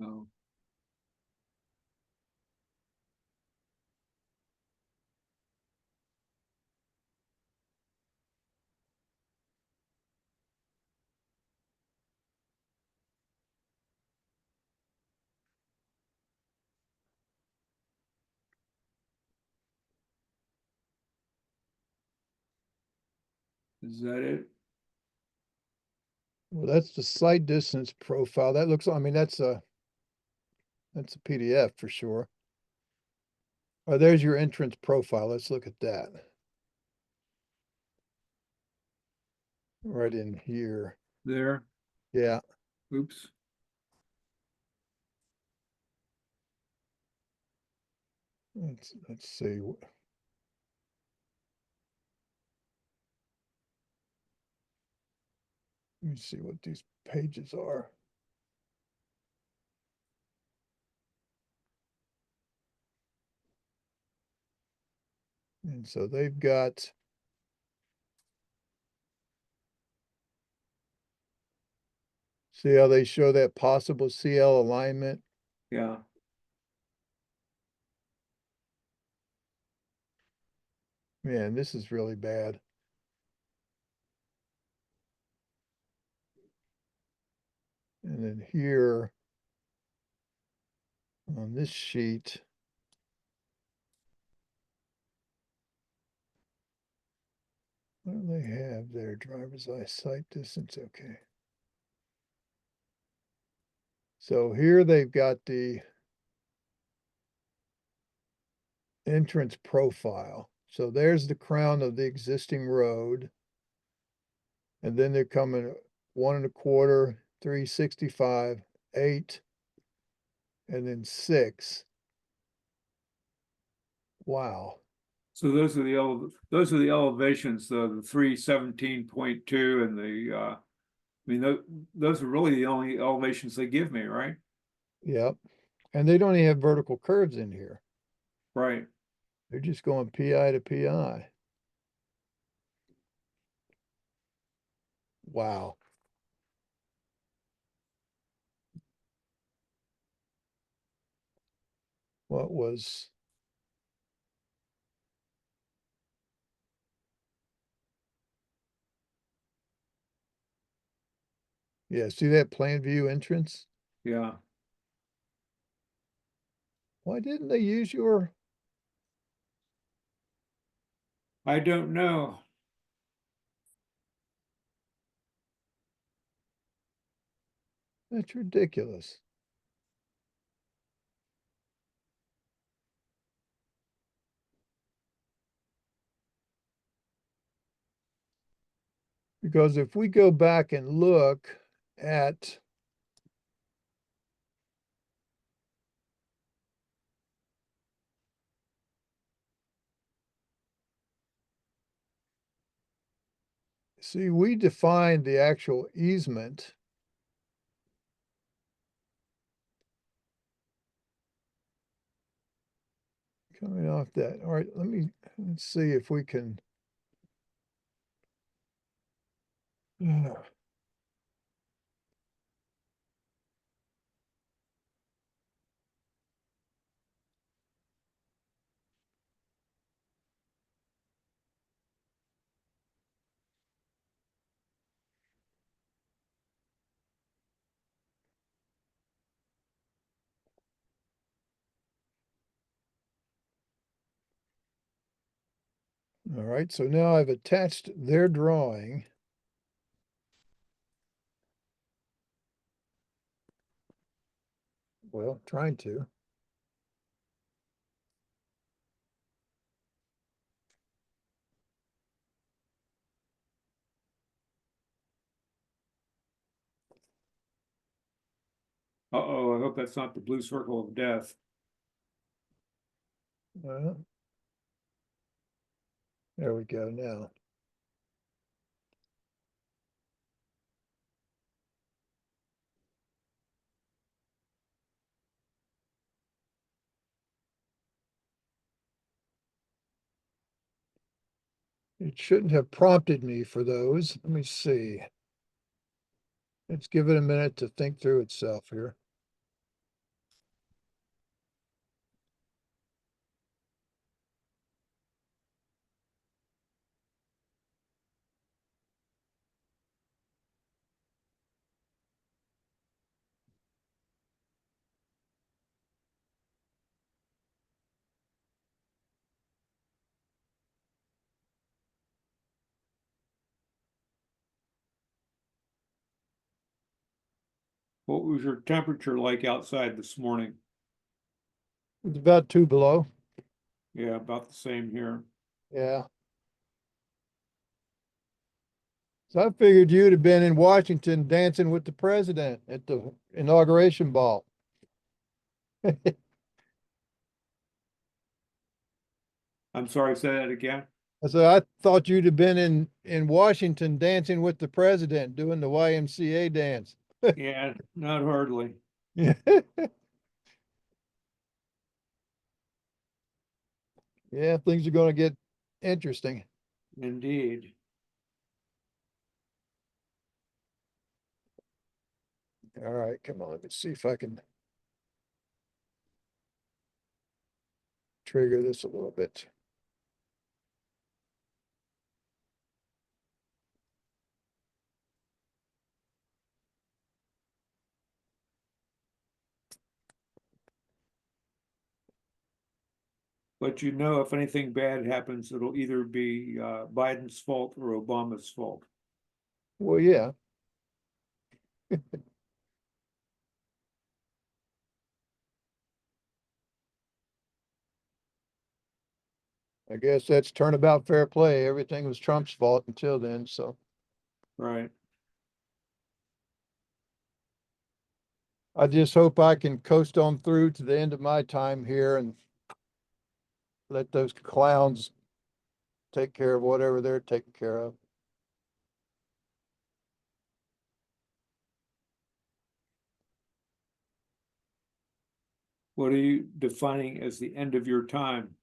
Oh, is that it? Well, that's the sight distance profile. That looks, I mean, that's a PDF for sure. Oh, there's your entrance profile. Let's look at that. Right in here. There. Yeah, Oops. Let's see. Let me see what these pages are. And so they've got, see how they show that possible CL alignment? Yeah, Man, this is really bad. And then here on this sheet, what do they have there? Driver's eye sight distance, okay. So here they've got the entrance profile. So there's the crown of the existing road. And then they're coming 1 1/4, 365, 8, and then 6. Wow. so those are the elevations, the 317.2 and the I mean, those are really the only elevations they give me, right? Yep. And they don't even have vertical curves in here. Right. They're just going PI to PI. Wow. What was, yeah, see that plan view entrance? Yeah. Why didn't they use your, I don't know. that's ridiculous. Because if we go back and look at, see, we defined the actual easement. Coming off that. All right, let's see if we can. All right, so now I've attached their drawing. Well, trying to. Uh-oh, I hope that's not the blue circle of death. Well, there we go now. It shouldn't have prompted me for those. Let me see. Let's give it a minute to think through itself here. What was your temperature like outside this morning? It's about 2 below. Yeah, about the same here. Yeah. So I figured you'd have been in Washington dancing with the president at the inauguration ball. I'm sorry, say that again. I said, I thought you'd have been in Washington dancing with the president, doing the YMCA dance. Yeah, not hardly. Yeah, yeah, things are gonna get interesting. Indeed. All right, come on, let's see if I can trigger this a little bit. But you know, if anything bad happens, it'll either be Biden's fault or Obama's fault. Well, yeah, I guess that's turnabout fair play. Everything was Trump's fault until then, so Right. I just hope I can coast on through to the end of my time here and let those clowns take care of whatever they're taking care of. What are you defining as the end of your time?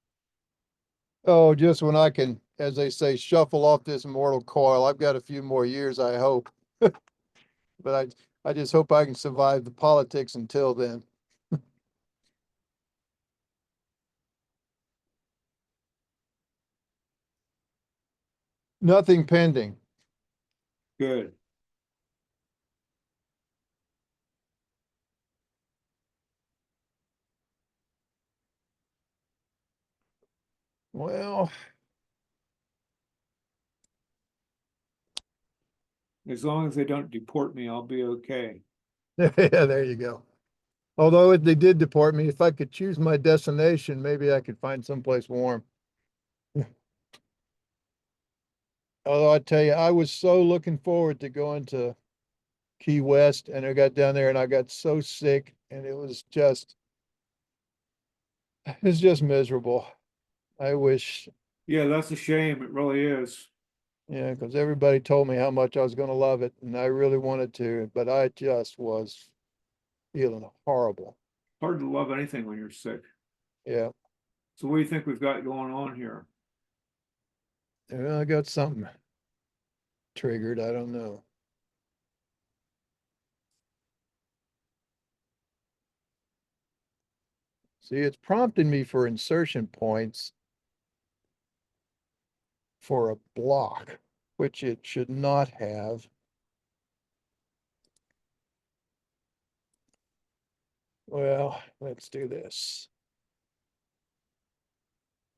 Oh, just when I can, as they say, shuffle off this mortal coil. I've got a few more years, I hope. But I just hope I can survive the politics until then. Nothing pending. Good. Well, As long as they don't deport me, I'll be okay. yeah, there you go. Although if they did deport me, if I could choose my destination, maybe I could find someplace warm. Although I tell you, I was so looking forward to going to Key West, and I got down there and I got so sick, and it's just miserable. I wish, Yeah, that's a shame. It really is. yeah, because everybody told me how much I was going to love it, and I really wanted to, but I just was feeling horrible. Hard to love anything when you're sick. Yeah, So what do you think we've got going on here? yeah, I got something triggered. I don't know. See, it's prompting me for insertion points for a block, which it should not have. Well, let's do this.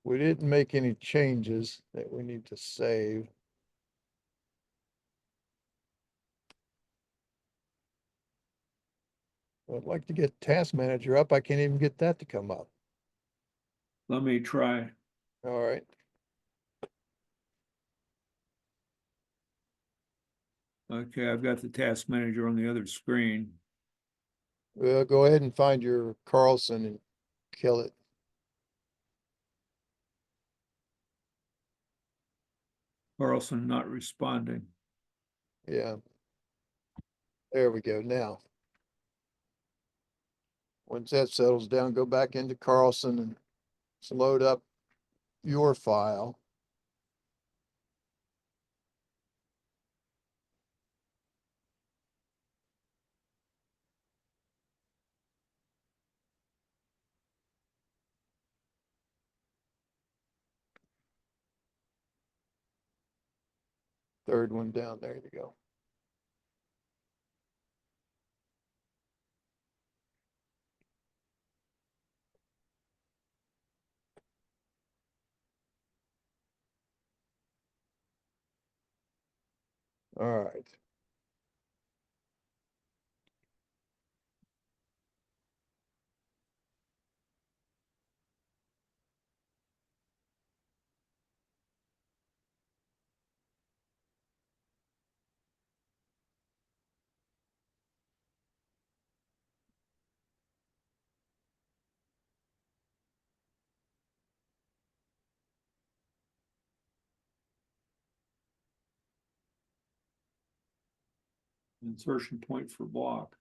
We didn't make any changes that we need to save. I'd like to get Task Manager up. I can't even get that to come up. Let me try. All right. Okay, I've got the task manager on the other screen. Well, go ahead and find your Carlson and kill it. Carlson not responding. Yeah. There we go. Now, once that settles down, go back into Carlson and load up your file. Third one down. There you go. All right. Insertion point for block.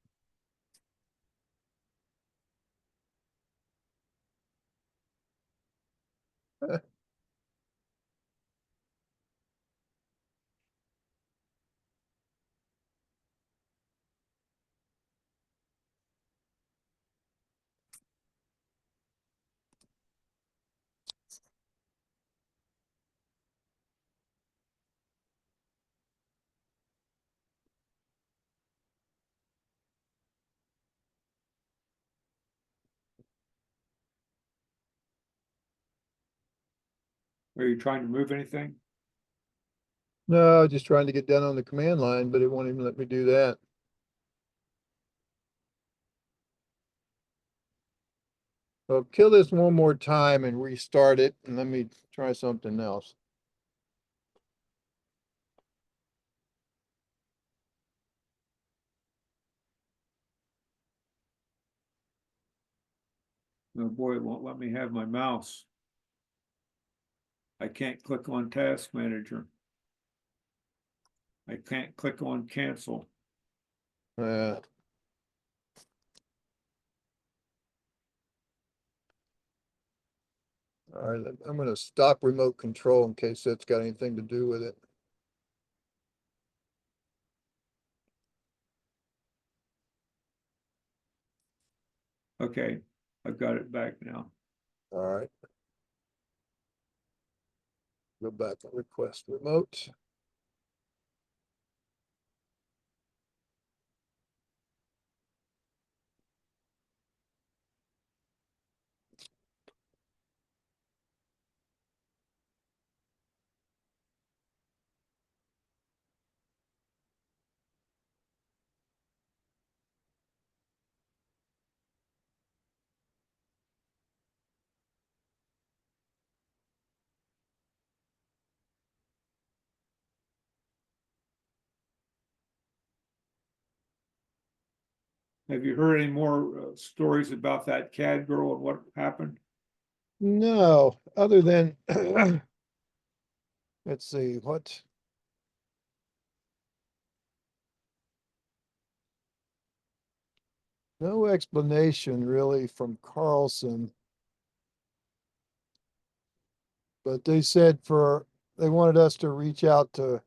Are you trying to move anything? No, just trying to get down on the command line, but it won't even let me do that. So kill this one more time and restart it, and let me try something else. Oh boy, it won't let me have my mouse. I can't click on Task Manager. I can't click on cancel. Uh, all right, I'm gonna stop remote control in case that's got anything to do with it. Okay, I've got it back now. All right. Go back and request remote. Have you heard any more stories about that CAD girl and what happened? No, other than, let's see, what? No explanation really from Carlson. But they said they wanted us to reach out to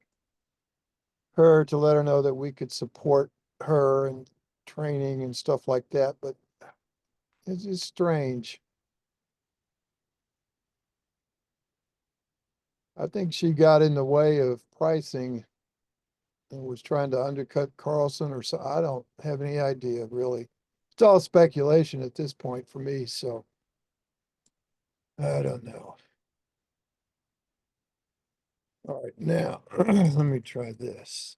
her to let her know that we could support her and training and stuff like that, but it's just strange. I think she got in the way of pricing and was trying to undercut Carlson or so. I don't have any idea really. It's all speculation at this point for me, so I don't know. All right, now let me try this.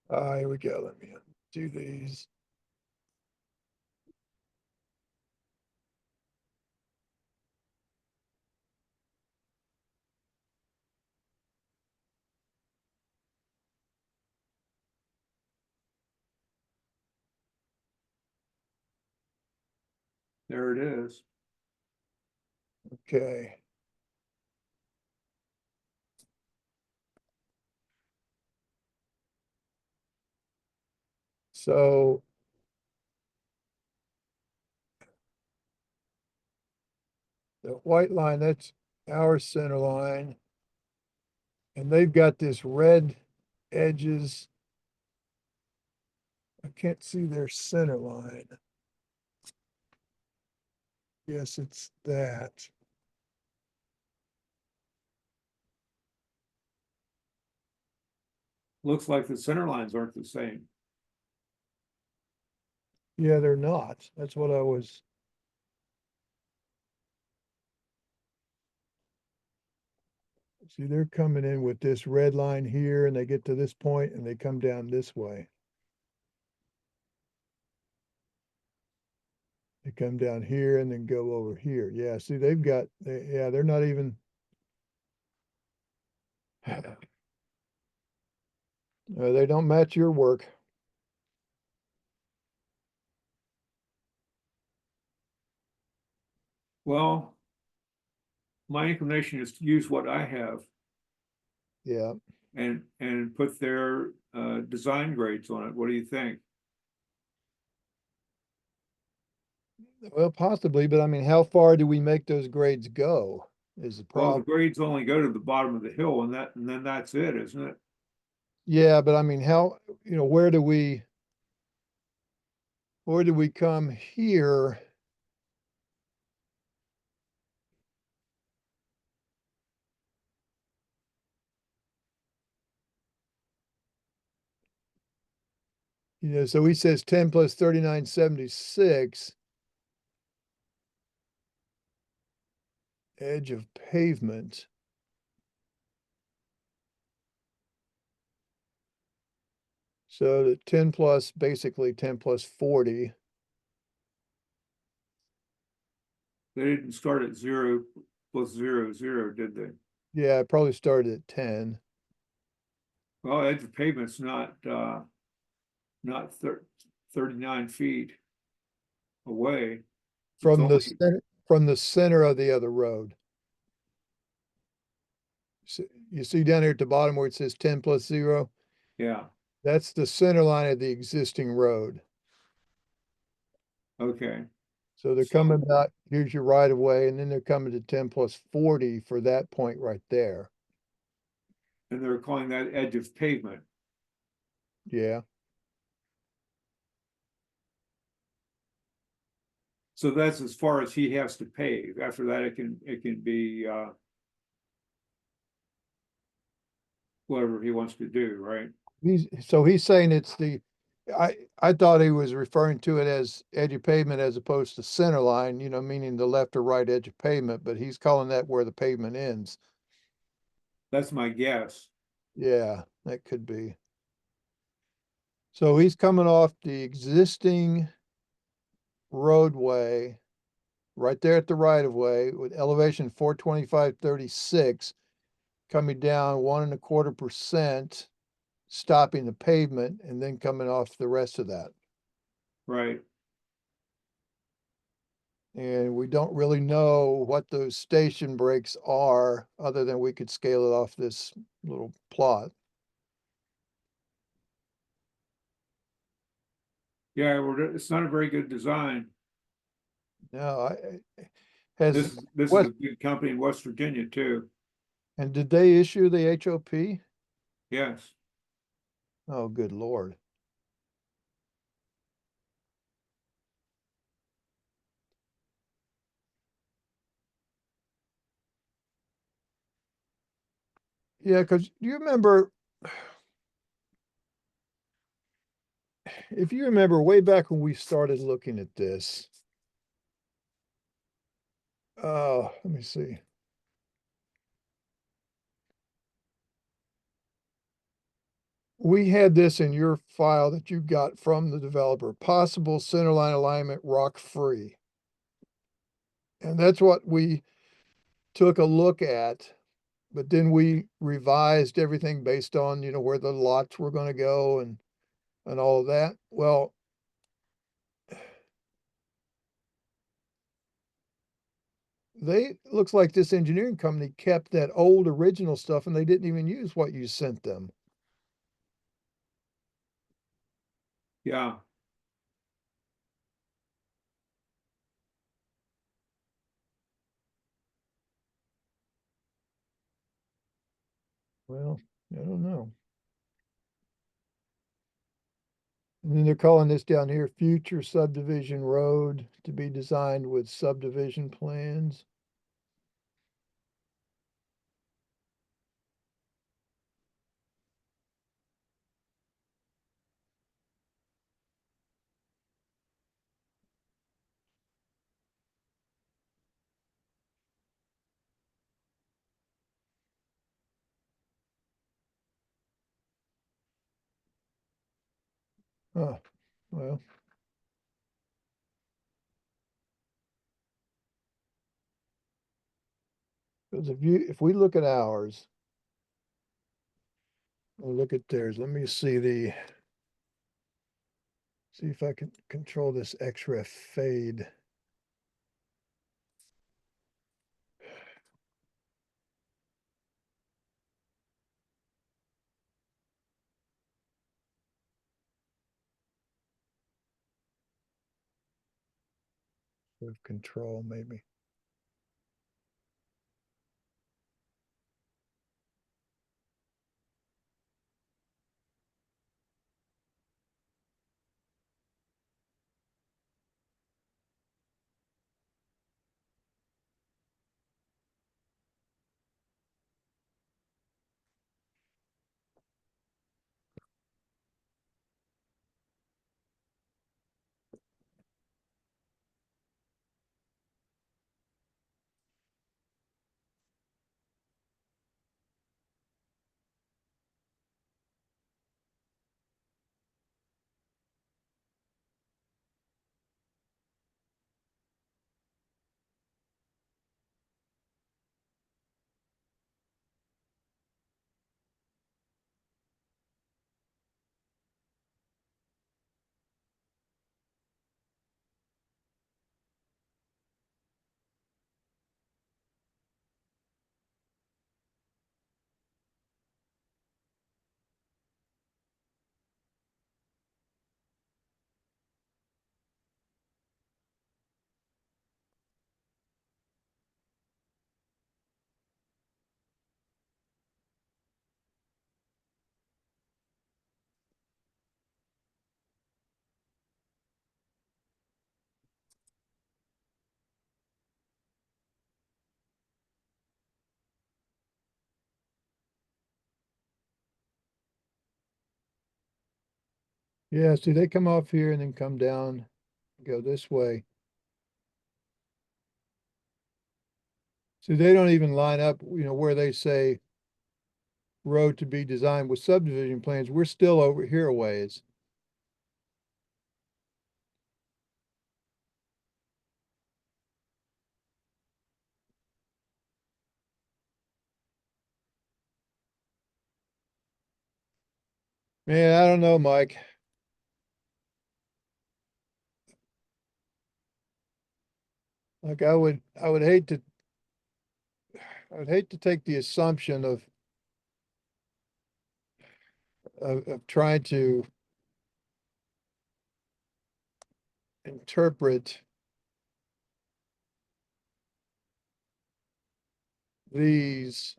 Here we go. Let me do these. There it is. Okay. So the white line, that's our center line. And they've got this red edges. I can't see their center line. Yes, it's that. Looks like the center lines aren't the same. Yeah, they're not. That's what I was. See, they're coming in with this red line here and they get to this point and they come down this way. They come down here and then go over here. Yeah, see, yeah, they're not even. They don't match your work. Well, my inclination is to use what I have Yeah. and put their design grades on it. What do you think? Well, possibly, but I mean, how far do we make those grades go is the Well, the problem. grades only go to the bottom of the hill and then that's it, isn't it? Yeah, but I mean, how, where do we come here? So he says 10 plus 39.76, edge of pavement. So the 10 plus, basically 10 plus 40. They didn't start at 0 plus 0, 0, did they? Yeah, I probably started at 10 Well, edge of pavement's not 39 feet away. It's only, from the center of the other road. You see down here at the bottom where it says 10 plus 0? yeah, That's the center line of the existing road. okay. So they're So, coming out, here's your right of way, and then they're coming to 10 plus 40 for that point right there. and they're calling that edge of pavement. Yeah. So that's as far as he has to pave. After that, it can be whatever he wants to do, right? He's saying it's I thought he was referring to it as edge of pavement as opposed to center line, meaning the left or right edge of pavement, but he's calling that where the pavement ends. That's my guess. Yeah, that could be. So he's coming off the existing roadway right there at the right of way with elevation 425.36 coming down 1.25%, stopping the pavement and then coming off the rest of that. Right. And we don't really know what those station breaks are, other than we could scale it off this little plot. Yeah, it's not a very good design. Now, has This is what, a big company in West Virginia too. and did they issue the HOP? Yes. Oh, good Lord. Yeah, because you remember, if you remember way back when we started looking at this, let me see. We had this in your file that you got from the developer, possible centerline alignment rock free. And that's what we took a look at, but then we revised everything based on, where the lots were going to go and all of that. Well, looks like this engineering company kept that old original stuff and they didn't even use what you sent them. Yeah. Well, I don't know. And then they're calling this down here future subdivision road to be designed with subdivision plans. Oh, well, because if we look at ours, Well, look at theirs. Let me see see if I can control this XREF fade. With control, maybe. Yeah, see, they come off here and then come down, go this way. See, they don't even line up, where they say road to be designed with subdivision plans. We're still over here a ways. Man, I don't know, Mike. Like I would hate to take the assumption of trying to interpret these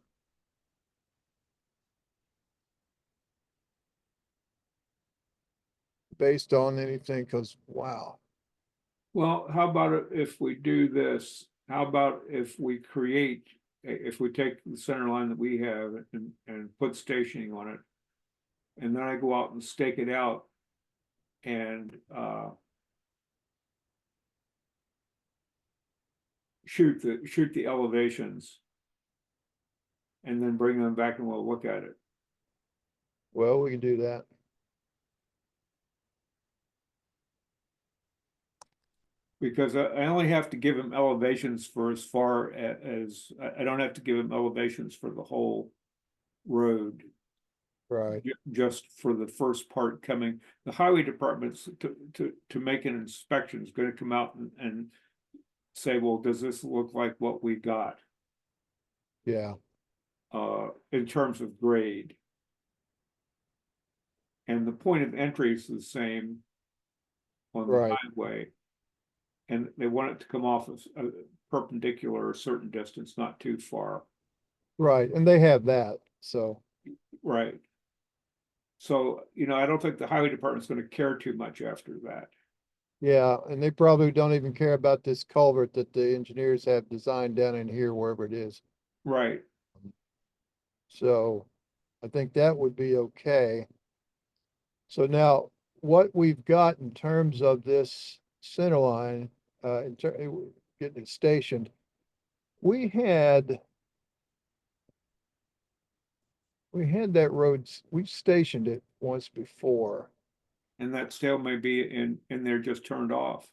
based on anything, because wow. Well, how about if we do this? How about if we create, if we take the center line that we have and put stationing on it, and then I go out and stake it out and shoot the elevations, and then bring them back and we'll look at it. Well, we can do that. Because I only have to give them elevations for as far as, I don't have to give them elevations for the whole road. Right. Just for the first part coming, the highway department's to make an inspection is going to come out and say, well, does this look like what we got? Yeah. In terms of grade. And the point of entry is the same on the Right. highway. And they want it to come off of a perpendicular a certain distance, not too far. Right. And they have that. So Right. So, I don't think the highway department's going to care too much after that. yeah, and they probably don't even care about this culvert that the engineers have designed down in here, wherever it is. Right. So I think that would be okay. So now what we've got in terms of this center line, getting it stationed, we had that road, we stationed it once before. And that still may be in there just turned off.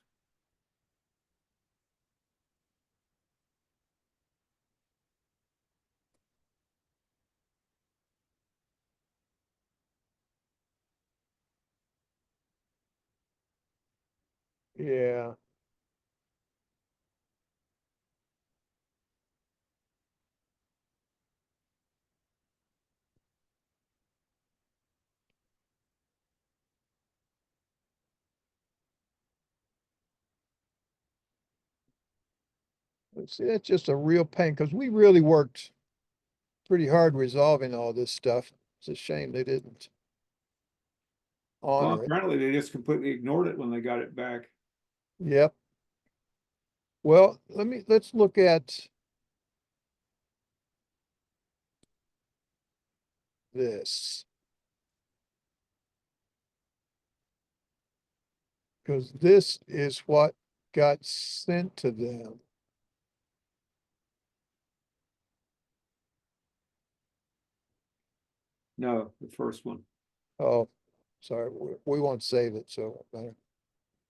Yeah. See, that's just a real pain because we really worked pretty hard resolving all this stuff. It's a shame they didn't Well, honor it. apparently they just completely ignored it when they got it back. Yep. Well, let's look at this. Because this is what got sent to them. No, the first one. Oh, sorry, we won't save it, so it matter.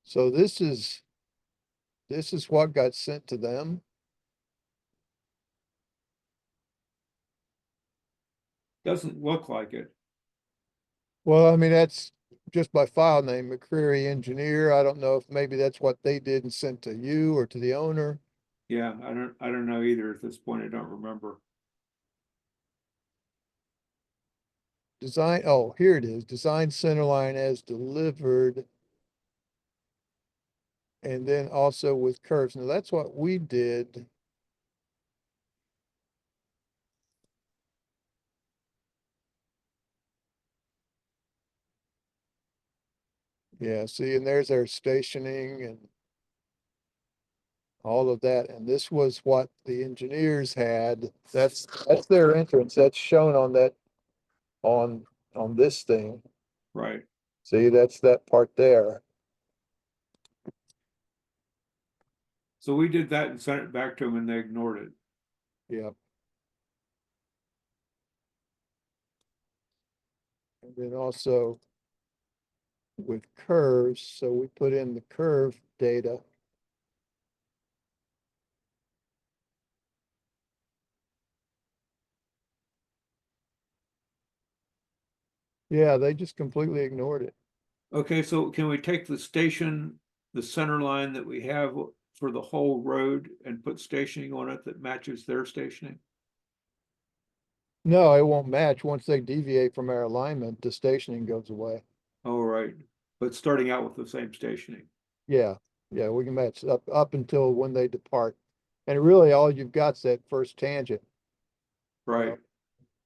So this is what got sent to them. Doesn't look like it. Well, I mean, that's just by file name, McCreary Engineer. I don't know if maybe that's what they did and sent to you or to the owner. Yeah, I don't know either at this point. I don't remember. Design, oh, here it is. Design Centerline as delivered. And then also with curves. Now that's what we did. Yeah, see, and there's our stationing and all of that. And this was what the engineers had. That's their entrance. That's shown on that on on this thing. Right. See, that's that part there. So we did that and sent it back to them and they ignored it. Yeah. And then also with curves, so we put in the curve data. Yeah, they just completely ignored it. Okay, so can we take the station, the center line that we have for the whole road and put stationing on it that matches their stationing? No, it won't match. Once they deviate from our alignment, the stationing goes away. All right, but starting out with the same stationing. Yeah, yeah, we can match up until when they depart. And really, all you've got's that first tangent. Right,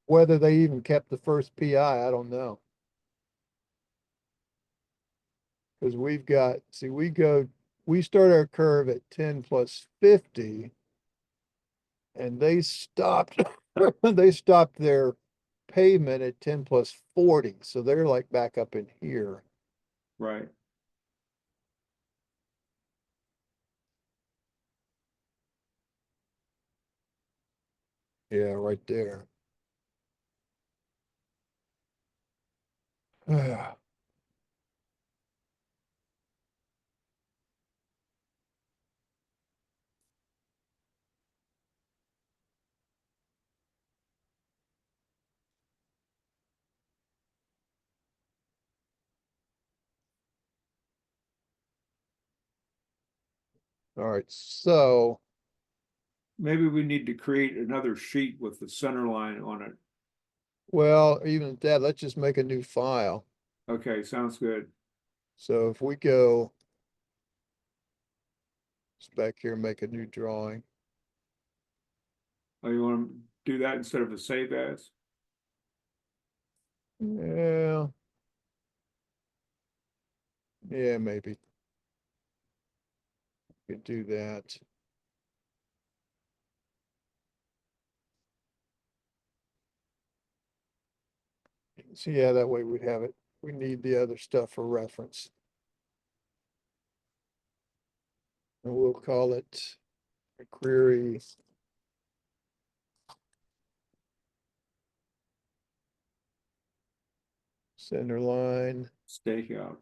Whether they even kept the first PI, I don't know. Because we've got, see, we start our curve at 10 plus 50, and they stopped, they stopped their pavement at 10 plus 40. So they're like back up in here. right. Yeah, right there. All right, so, Maybe we need to create another sheet with the center line on it. well, even at that, let's just make a new file. Okay, sounds good. So if we go just back here and make a new drawing. Oh, you want to do that instead of a save as? Yeah, yeah, maybe could do that. So yeah, that way we'd have it. We need the other stuff for reference. And we'll call it a query center line Stakeout.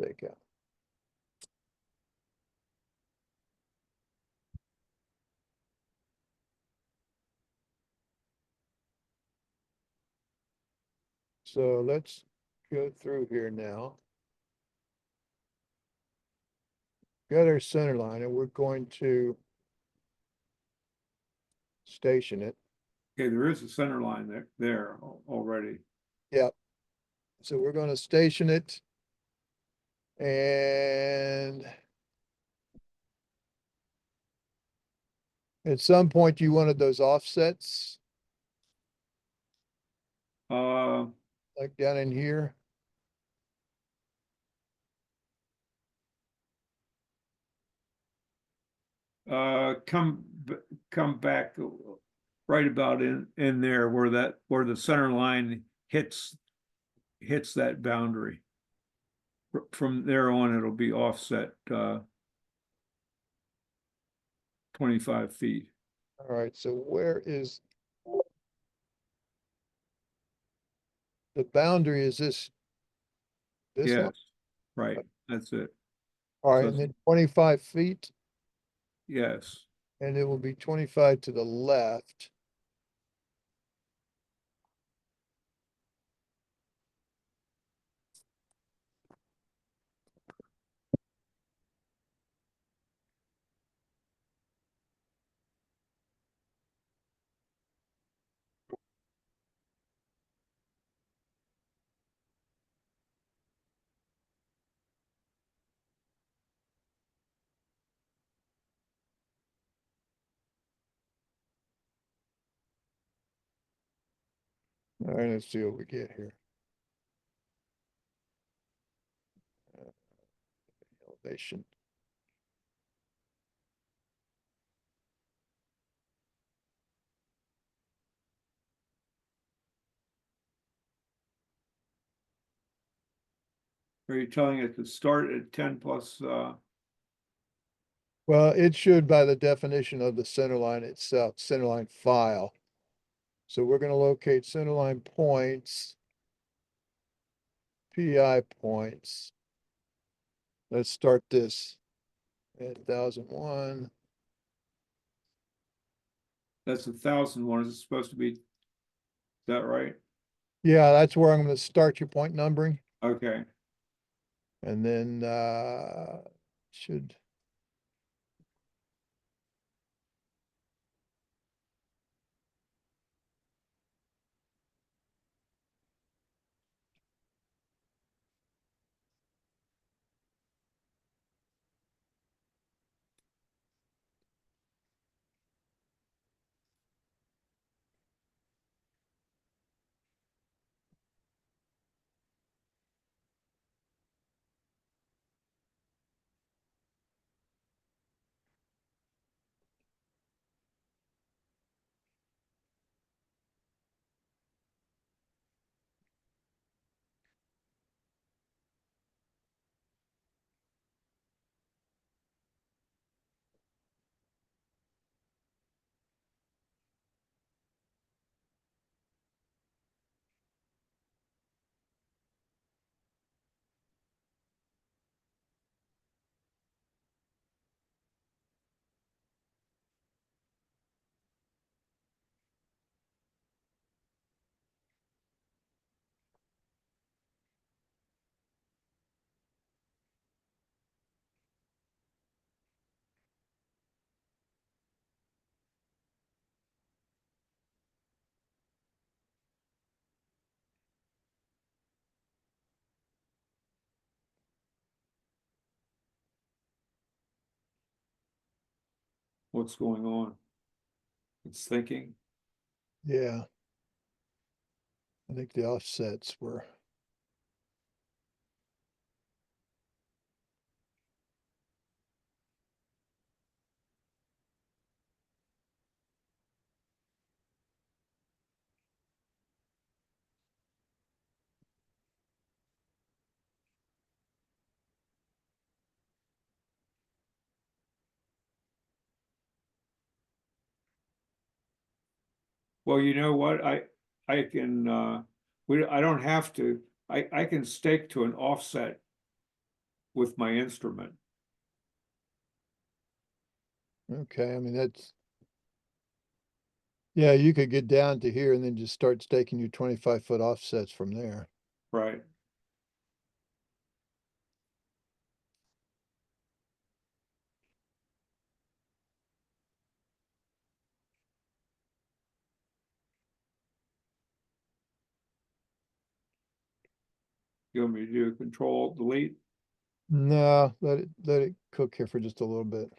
takeout. So let's go through here now. got our center line and we're going to station it. Okay, there is a center line there already. Yep. So we're gonna station it. And at some point you wanted those offsets, Uh, like down in here. come back right about in there where the center line hits that boundary. From there on, it'll be offset 25 feet. All right, so where is the boundary? Is this line? Yes, right. That's it. All right, So and then 25 feet, yes, and it will be 25 to the left. All right, let's see what we get here. Elevation. are you telling it to start at 10 plus Well, it should by the definition of the center line itself, center line file. So we're gonna locate center line points, PI points. Let's start this at 1001. that's 1,001? Is it supposed to be, is that right? Yeah, that's where I'm gonna start your point numbering. Okay, And then should what's going on? It's thinking. yeah. I think the offsets were. Well, you know what? I can I don't have to, I can stake to an offset with my instrument. Okay, I mean, that's, yeah, you could get down to here and then just start staking your 25-foot offsets from there. Right. You want me to do a control delete? No, let it cook here for just a little bit.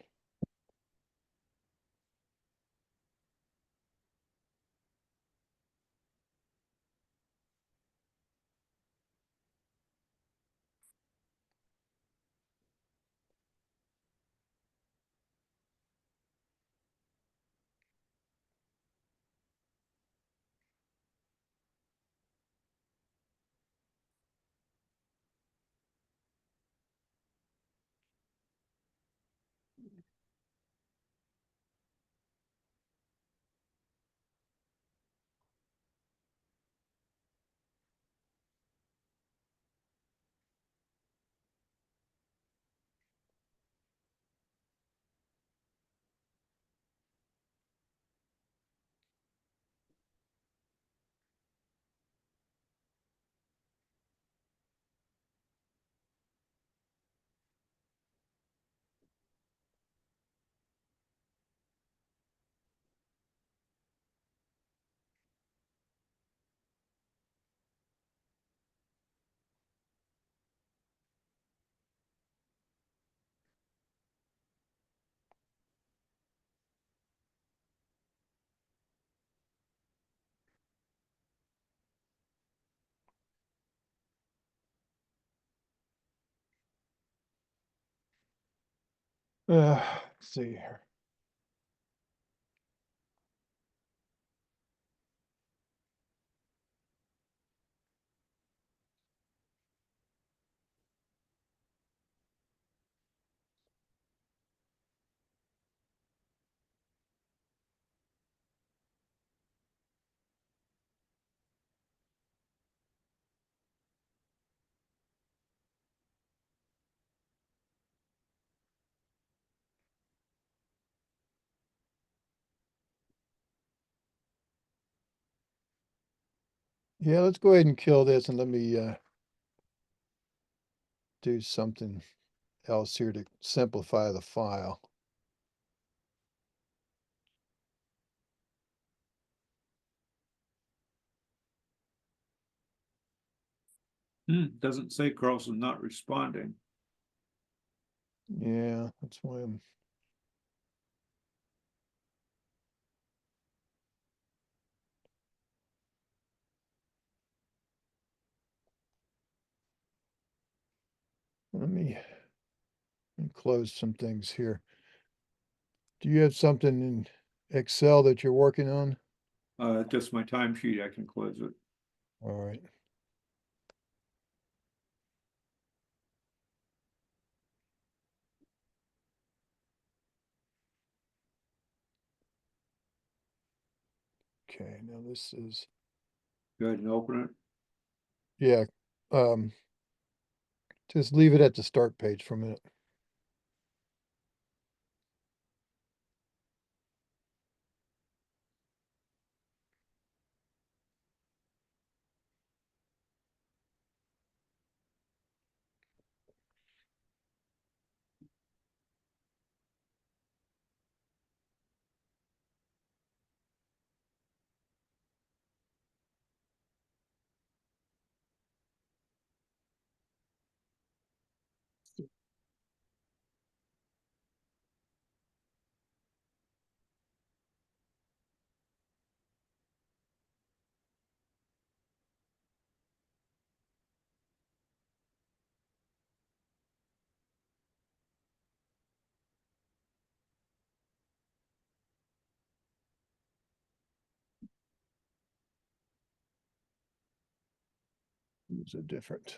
Let's see here. Yeah, let's go ahead and kill this and let me do something else here to simplify the file. Doesn't say Carlson not responding. Yeah, that's why I'm. Let me close some things here. Do you have something in Excel that you're working on? Just my timesheet, I can close it. All right. Okay, now this is, Go ahead and open it. yeah, just leave it at the start page for a minute. Use a different.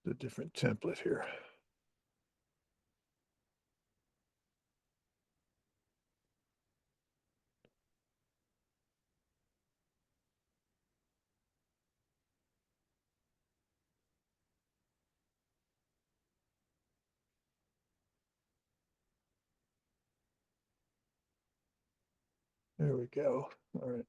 A different template here. There we go. All right.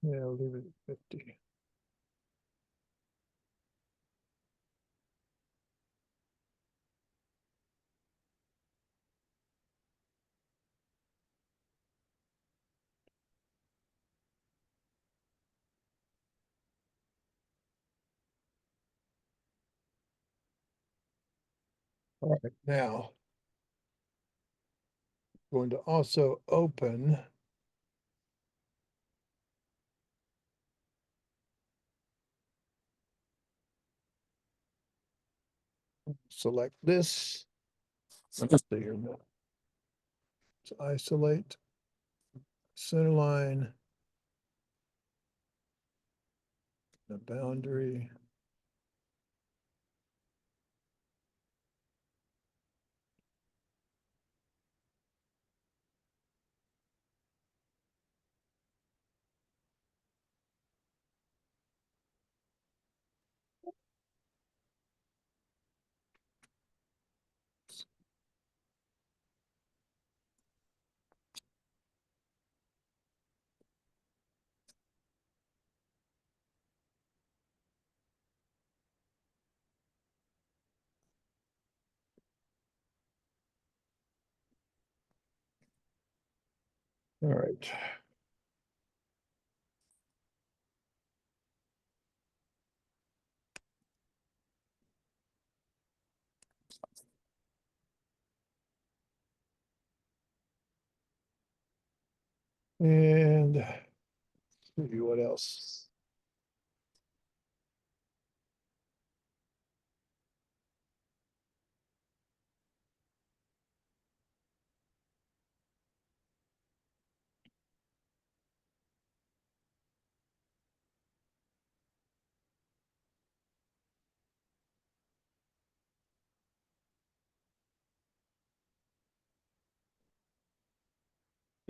Yeah, I'll leave it at 50. All right, now going to also open select this. Let's see here now. To isolate center line, the boundary. All right. And see what else.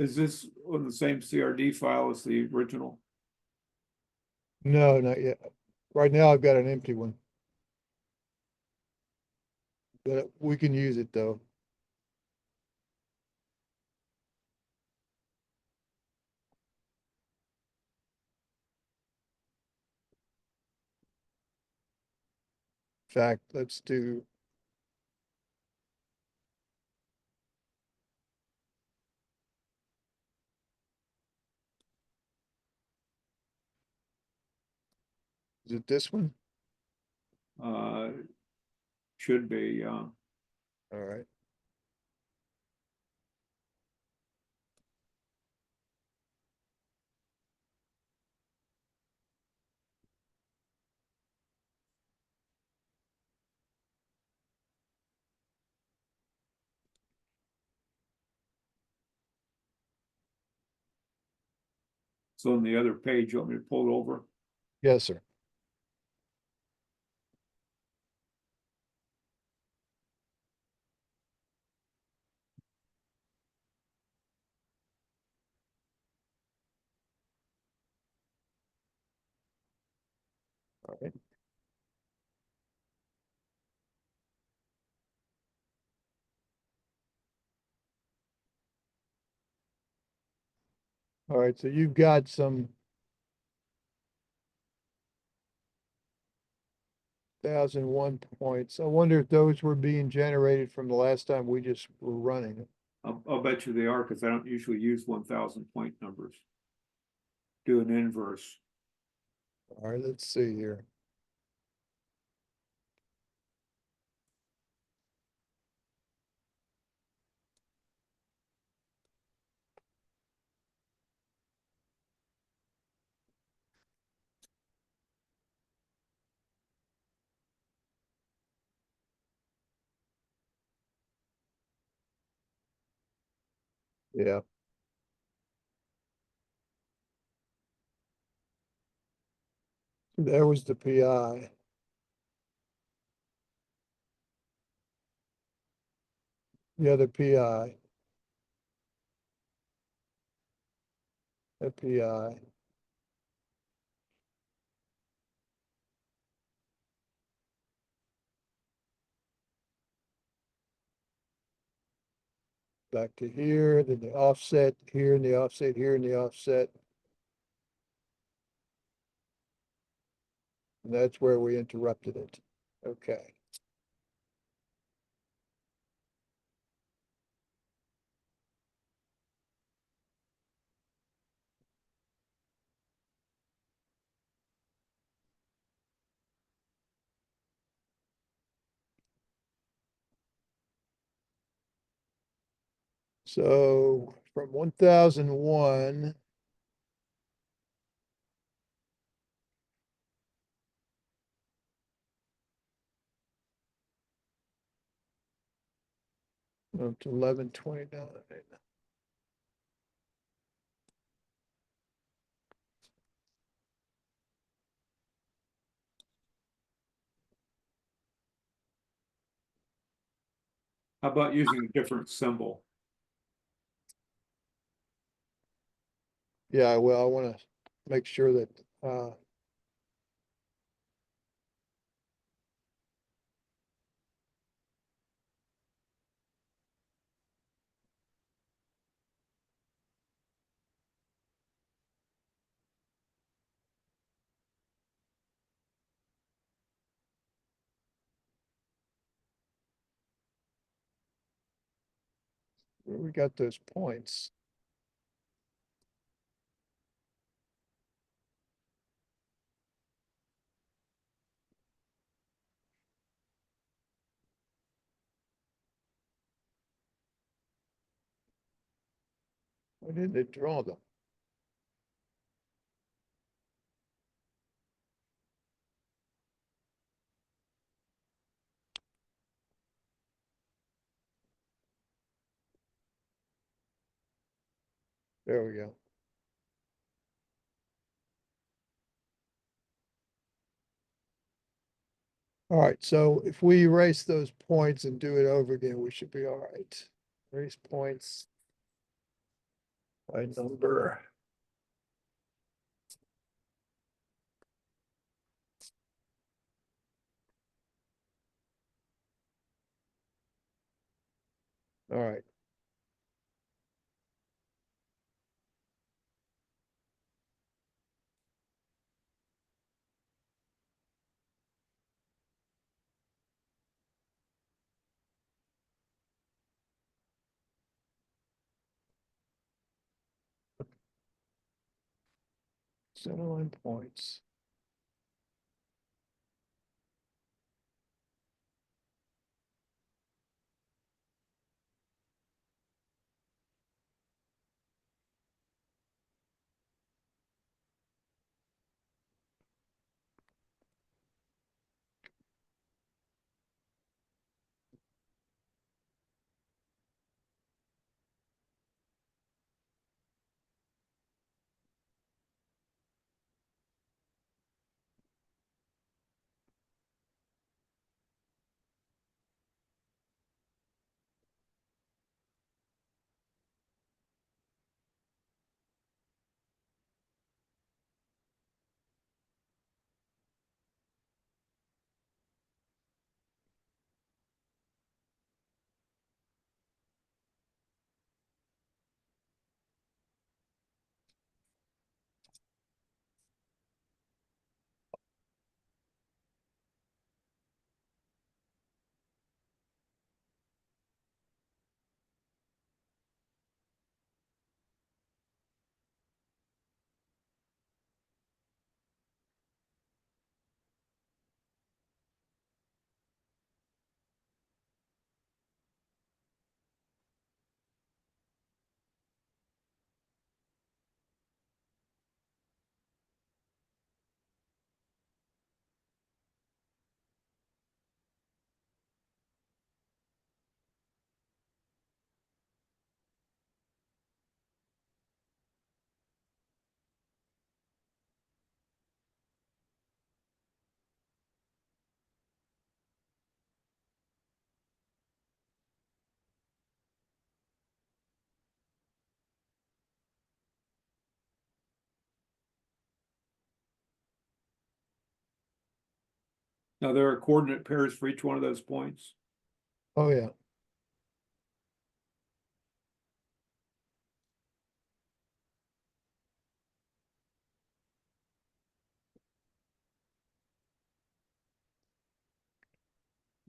Is this on the same CRD file as the original? No, not yet. Right now I've got an empty one. But we can use it though. In fact, let's do. Is it this one? Uh, should be, All right. so on the other page, you want me to pull it over? Yes, sir. All right. All right, so you've got some 1,001 points. I wonder if those were being generated from the last time we just were running it. I'll bet you they are, because I don't usually use 1,000 point numbers. Do an inverse. All right, let's see here. Yeah, there was the PI. The other PI. The PI. Back to here, then the offset here, and the offset here, and the offset. And that's where we interrupted it. Okay. So from 1001, up to 1129. How about using a different symbol? Yeah, well, I want to make sure that where we got those points. Why didn't it draw them? There we go. All right, so if we erase those points and do it over again, we should be all right. Erase points by number. All right. Centerline points. Now, there are coordinate pairs for each one of those points. Oh, yeah.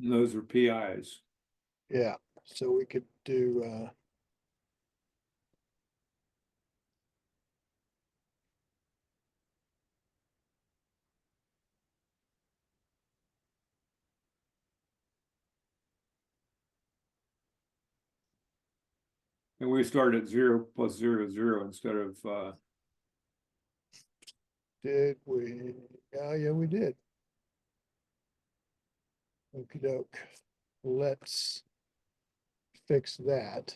And those are PIs. Yeah, so we could do, And we started at 0 plus 0, 0 instead of, did we? Yeah, we did. Okey doke. Let's fix that.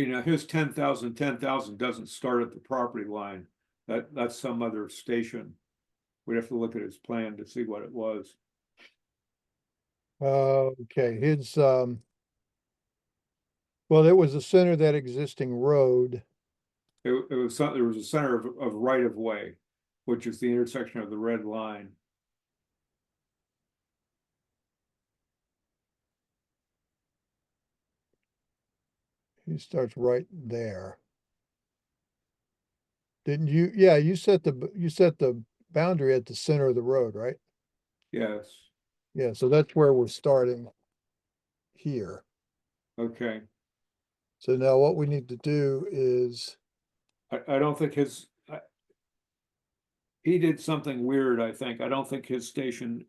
his 10,000 doesn't start at the property line. That's some other station. We'd have to look at his plan to see what it was. Okay, well, it was the center of that existing road. There was a center of right of way, which is the intersection of the red line. He starts right there. Didn't you? Yeah, you set the boundary at the center of the road, right? Yes, Yeah, so that's where we're starting here. okay. So now what we need to do is, I don't think he did something weird, I think. I don't think his station,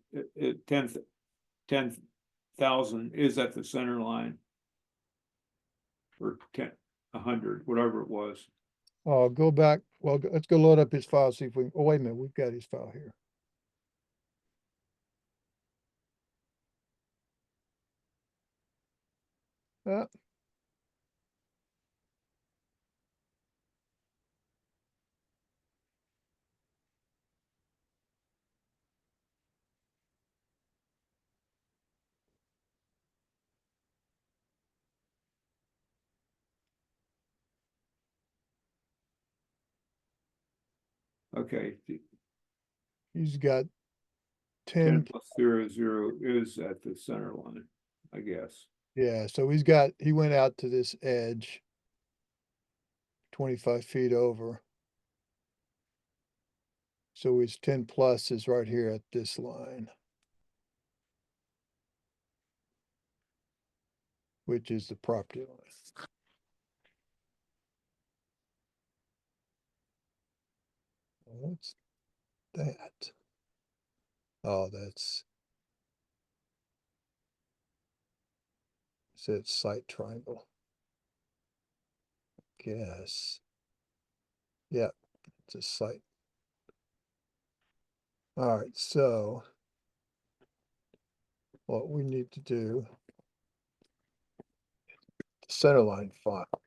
10,000 is at the center line. Or 100, whatever it was. go back, well, let's go load up his file, see if we, oh, wait a minute, we've got his file here. Ah, Okay, he's got 10 10, plus 0, 0 is at the center line, I guess. yeah, so he went out to this edge 25 feet over. So his 10 plus is right here at this line, which is the property line. What's that? Oh, said site triangle. Guess. Yeah, it's a site. All right, so what we need to do, center line file.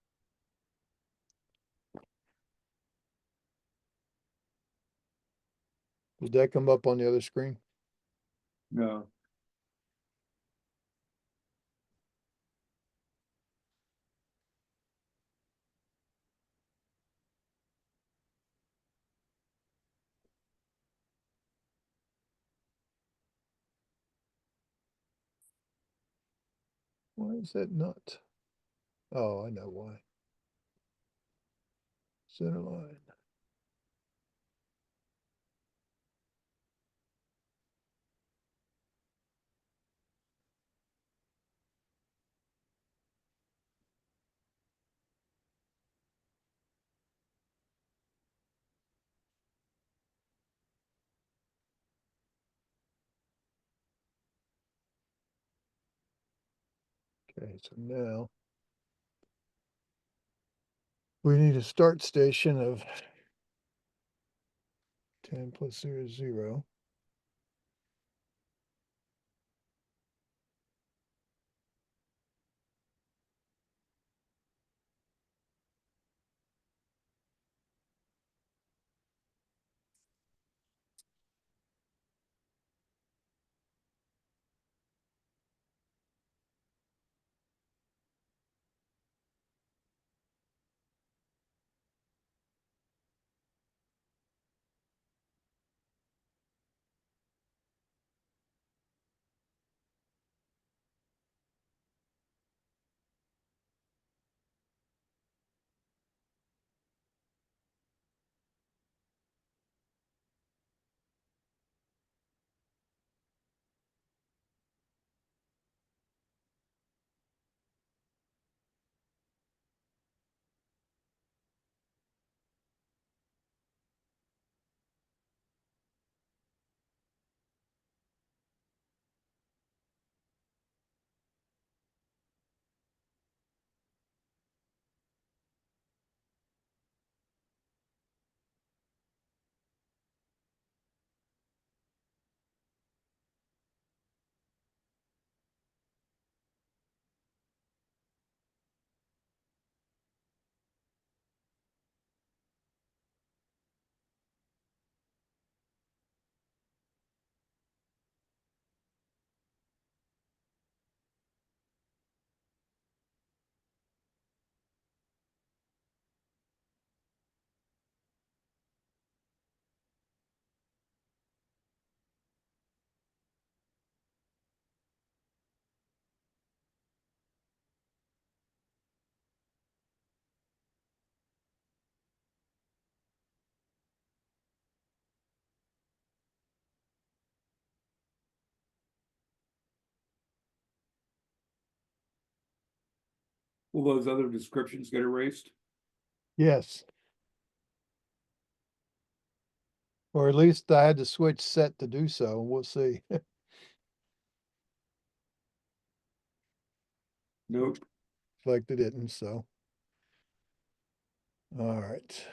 Did that come up on the other screen? No, Why is that not? Oh, I know why. Center line. Okay, so now we need a start station of 10 plus 0, 0. Will those other descriptions get erased? Yes. Or at least I had to switch set to do so. We'll see. Nope. Like they didn't, so. All right.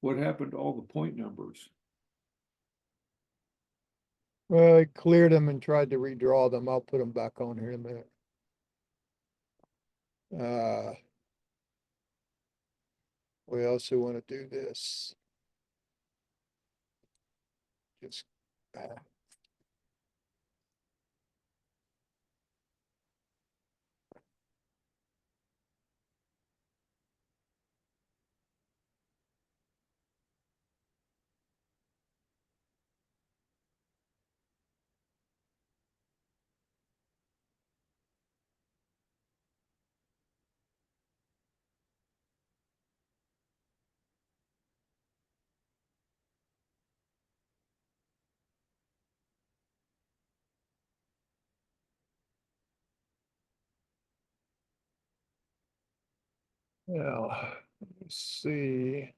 What happened to all the point numbers? Well, I cleared them and tried to redraw them. I'll put them back on here in a minute. We also want to do this. Just, well, let's see.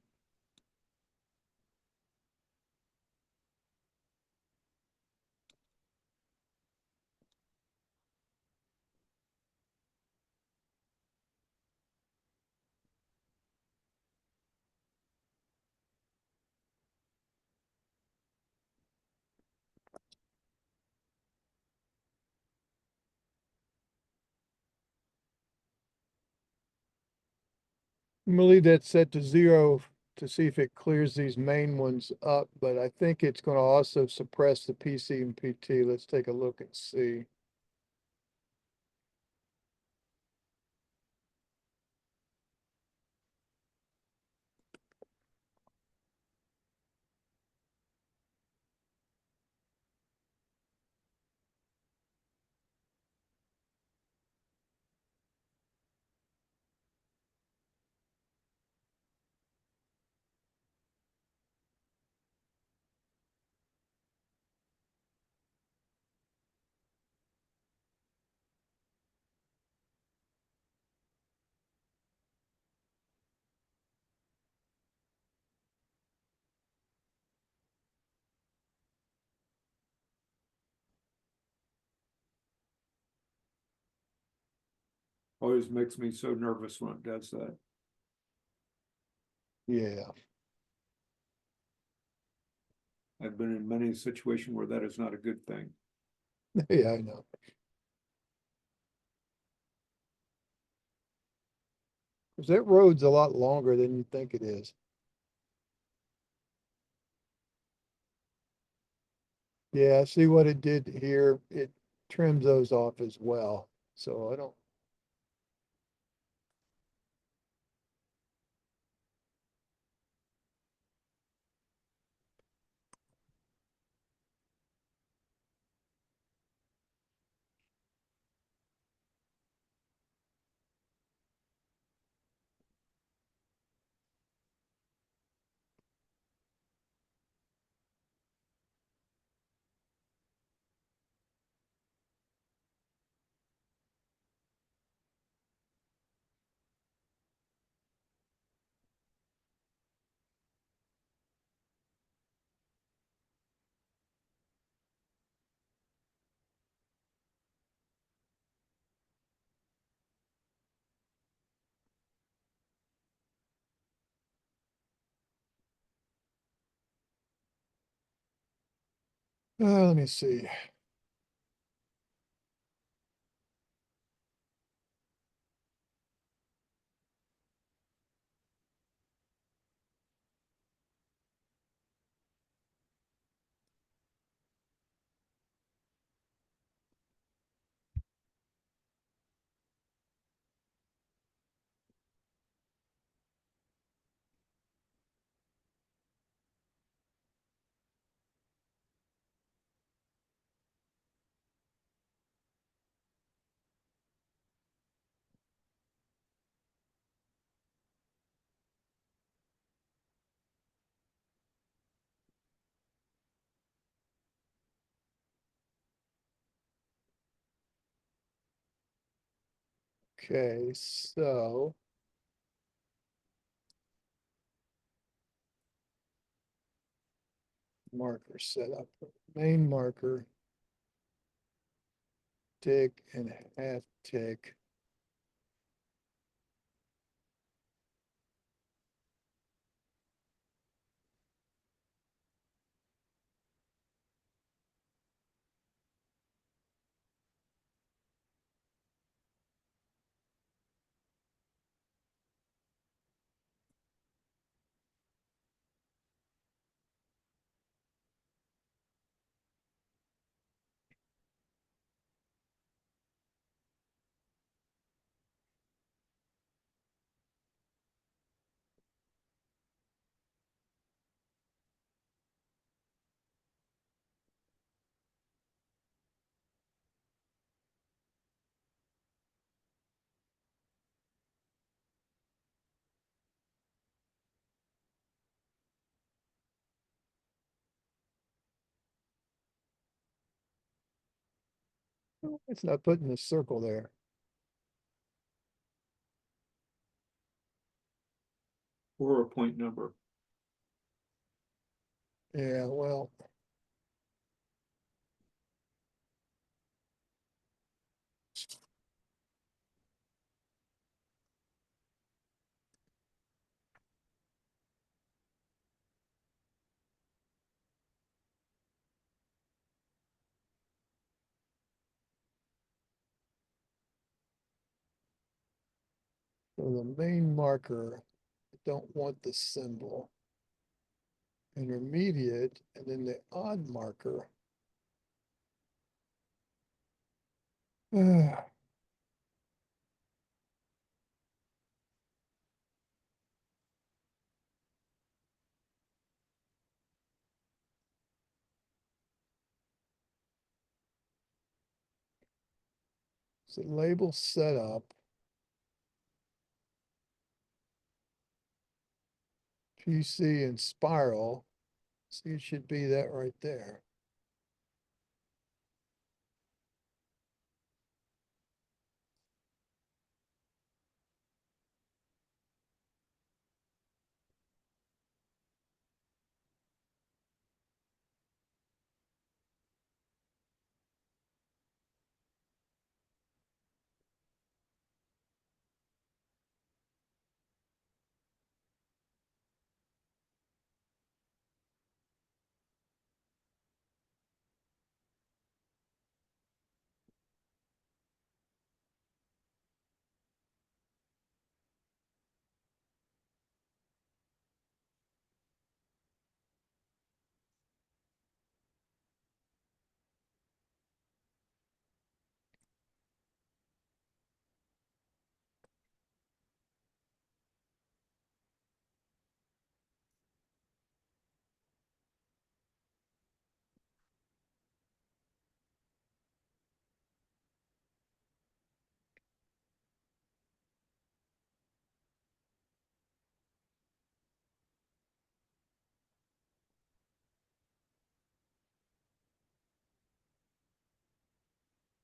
I'm gonna leave that set to 0 to see if it clears these main ones up, but I think it's gonna also suppress the PC and PT. Let's take a look and see. Always makes me so nervous when it does that. Yeah, I've been in many situations where that is not a good thing. yeah, I know. Cause that road's a lot longer than you think it is. Yeah, see what it did here? It trims those off as well. So I don't, let me see. Okay, so marker setup, main marker, tick and half tick. It's not putting a circle there. Or a point number. Yeah, well, for the main marker, I don't want the symbol. Intermediate, and then the odd marker. So label setup, PC and spiral. See, it should be that right there.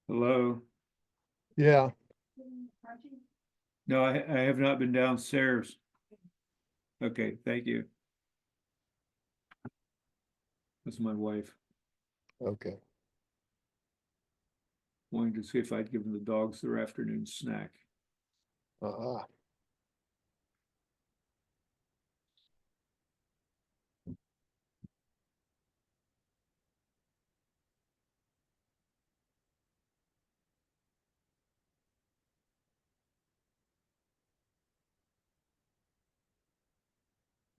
Hello? Yeah, No, I have not been downstairs. Okay, thank you. That's my wife. okay. Wanting to see if I'd given the dogs their afternoon snack. Uh-huh.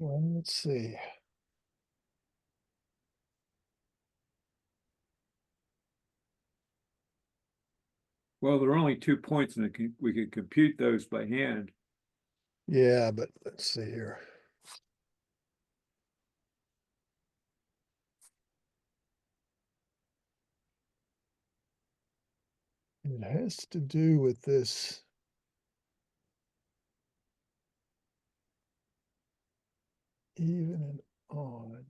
Well, let's see. Well, there are only 2 points and we could compute those by hand. Yeah, but let's see here. It has to do with this. Even and odd.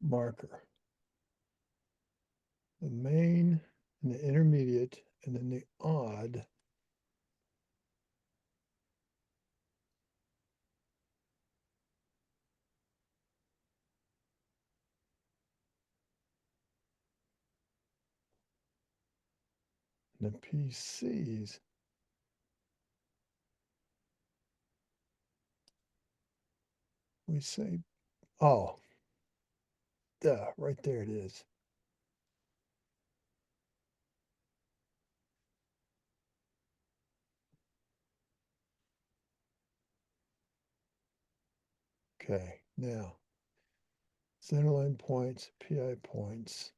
Marker. The main and the intermediate and then the odd. And the PCs. We say, oh, duh, right there it is. Okay, now centerline points, PI points.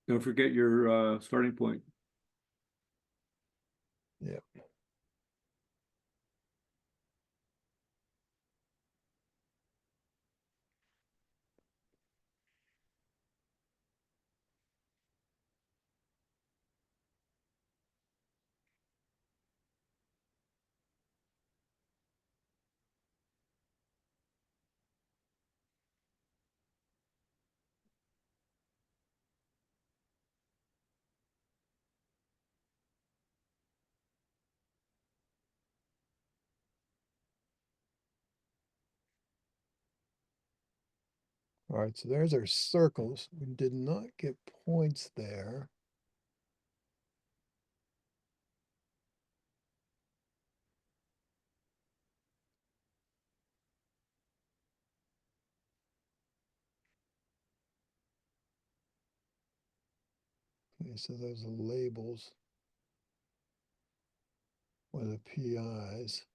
Don't forget your starting point. Yep. All right, so there's our circles. We did not get points there. Okay, so those are labels or the PIs.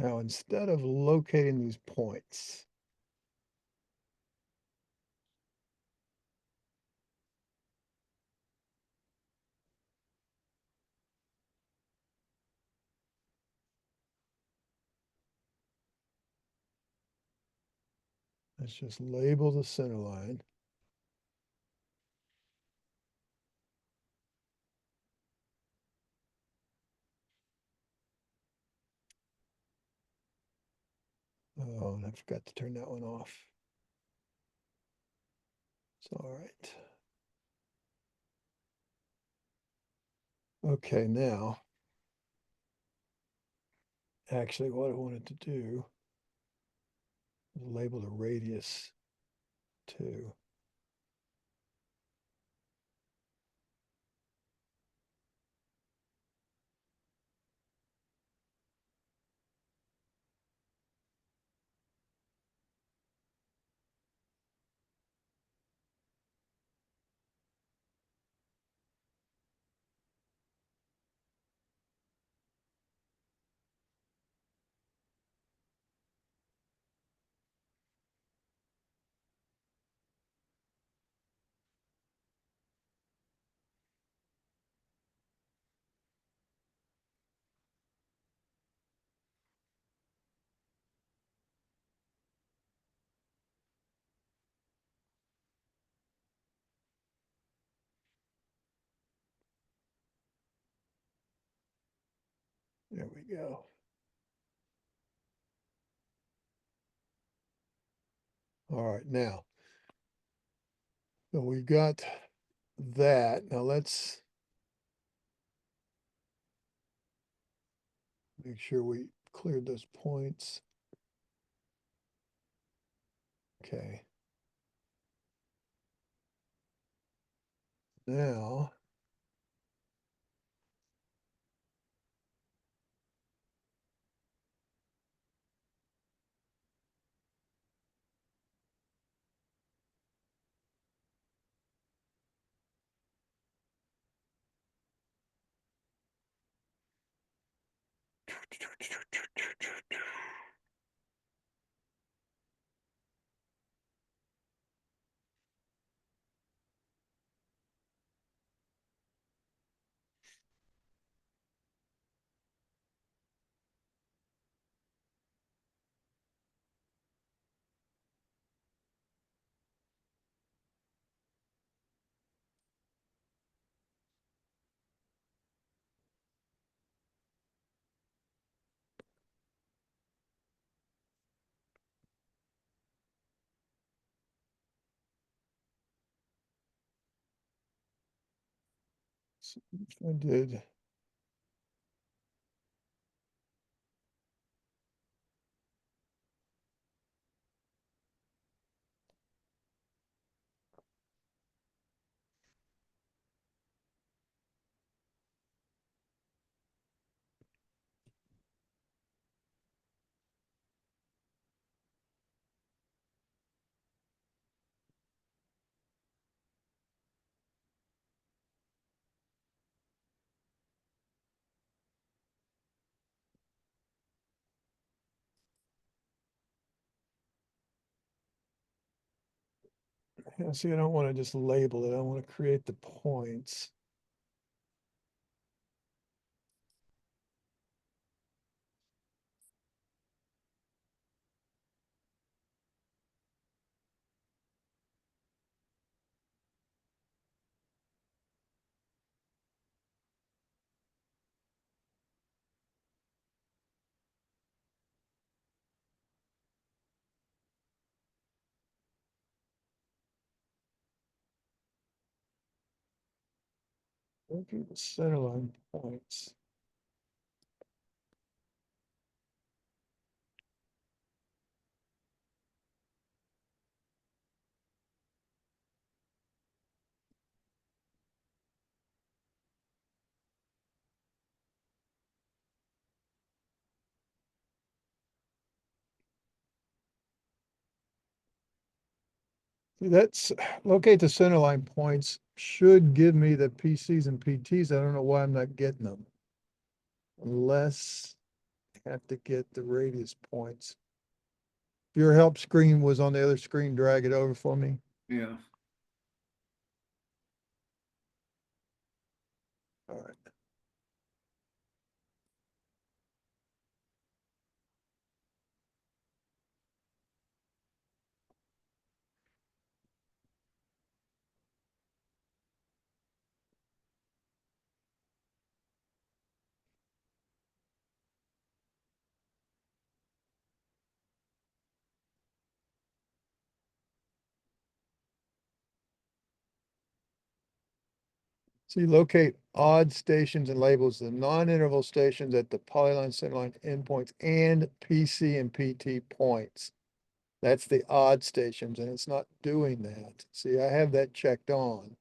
Now, instead of locating these points, let's just label the center line. Oh, and I forgot to turn that one off. It's all right. Okay, now, actually what I wanted to do is label the radius too. There we go. All right, now, so we got that. Now let's make sure we cleared those points. Okay. Now, so if I did, yeah, see, I don't want to just label it. I want to create the points. Okay, the center line points. See, that's locate the center line points should give me the PCs and PTs. I don't know why I'm not getting them. Unless have to get the radius points. If your help screen was on the other screen, drag it over for me. Yeah. All right. See, locate odd stations and labels the non-interval stations at the polyline centerline endpoints and PC and PT points. That's the odd stations, and it's not doing that. See, I have that checked on.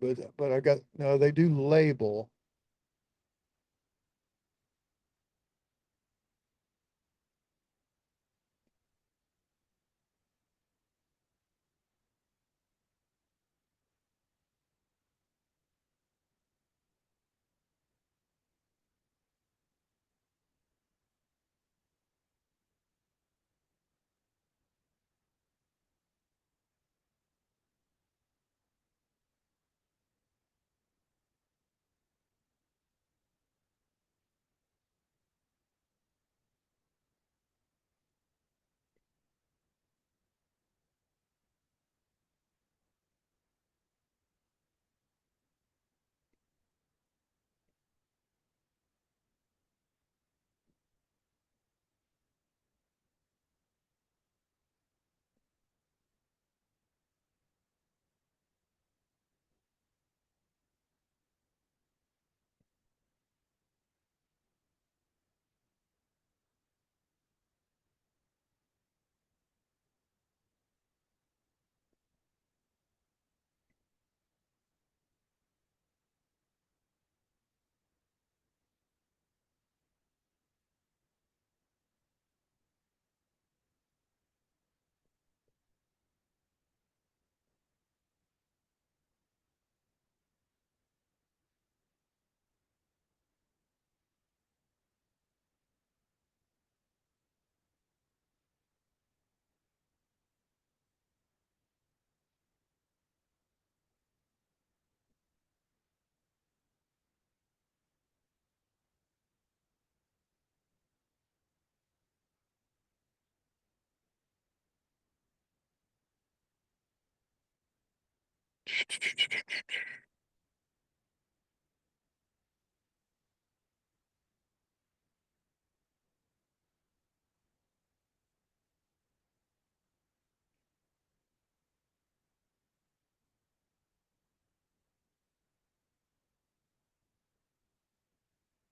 But I got, no, they do label.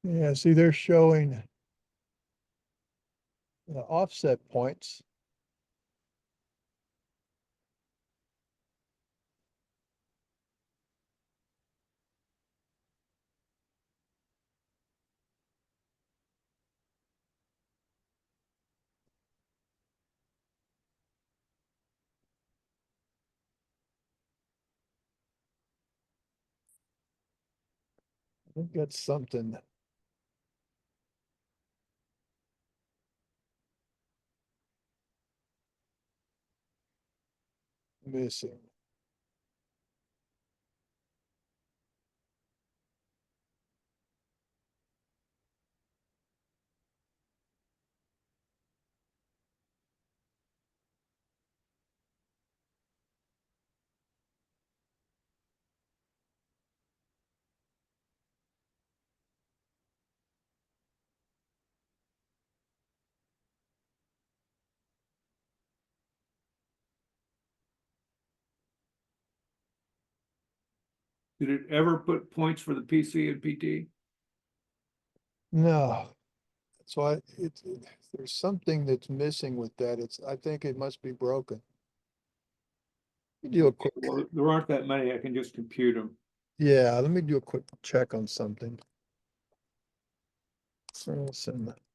Yeah, see, they're showing the offset points. I think that's something missing. Did it ever put points for the PC and PT? No, that's why there's something that's missing with that. I think it must be broken. Let me do a quick, Well, there aren't that many. I can just compute them. yeah, let me do a quick check on something.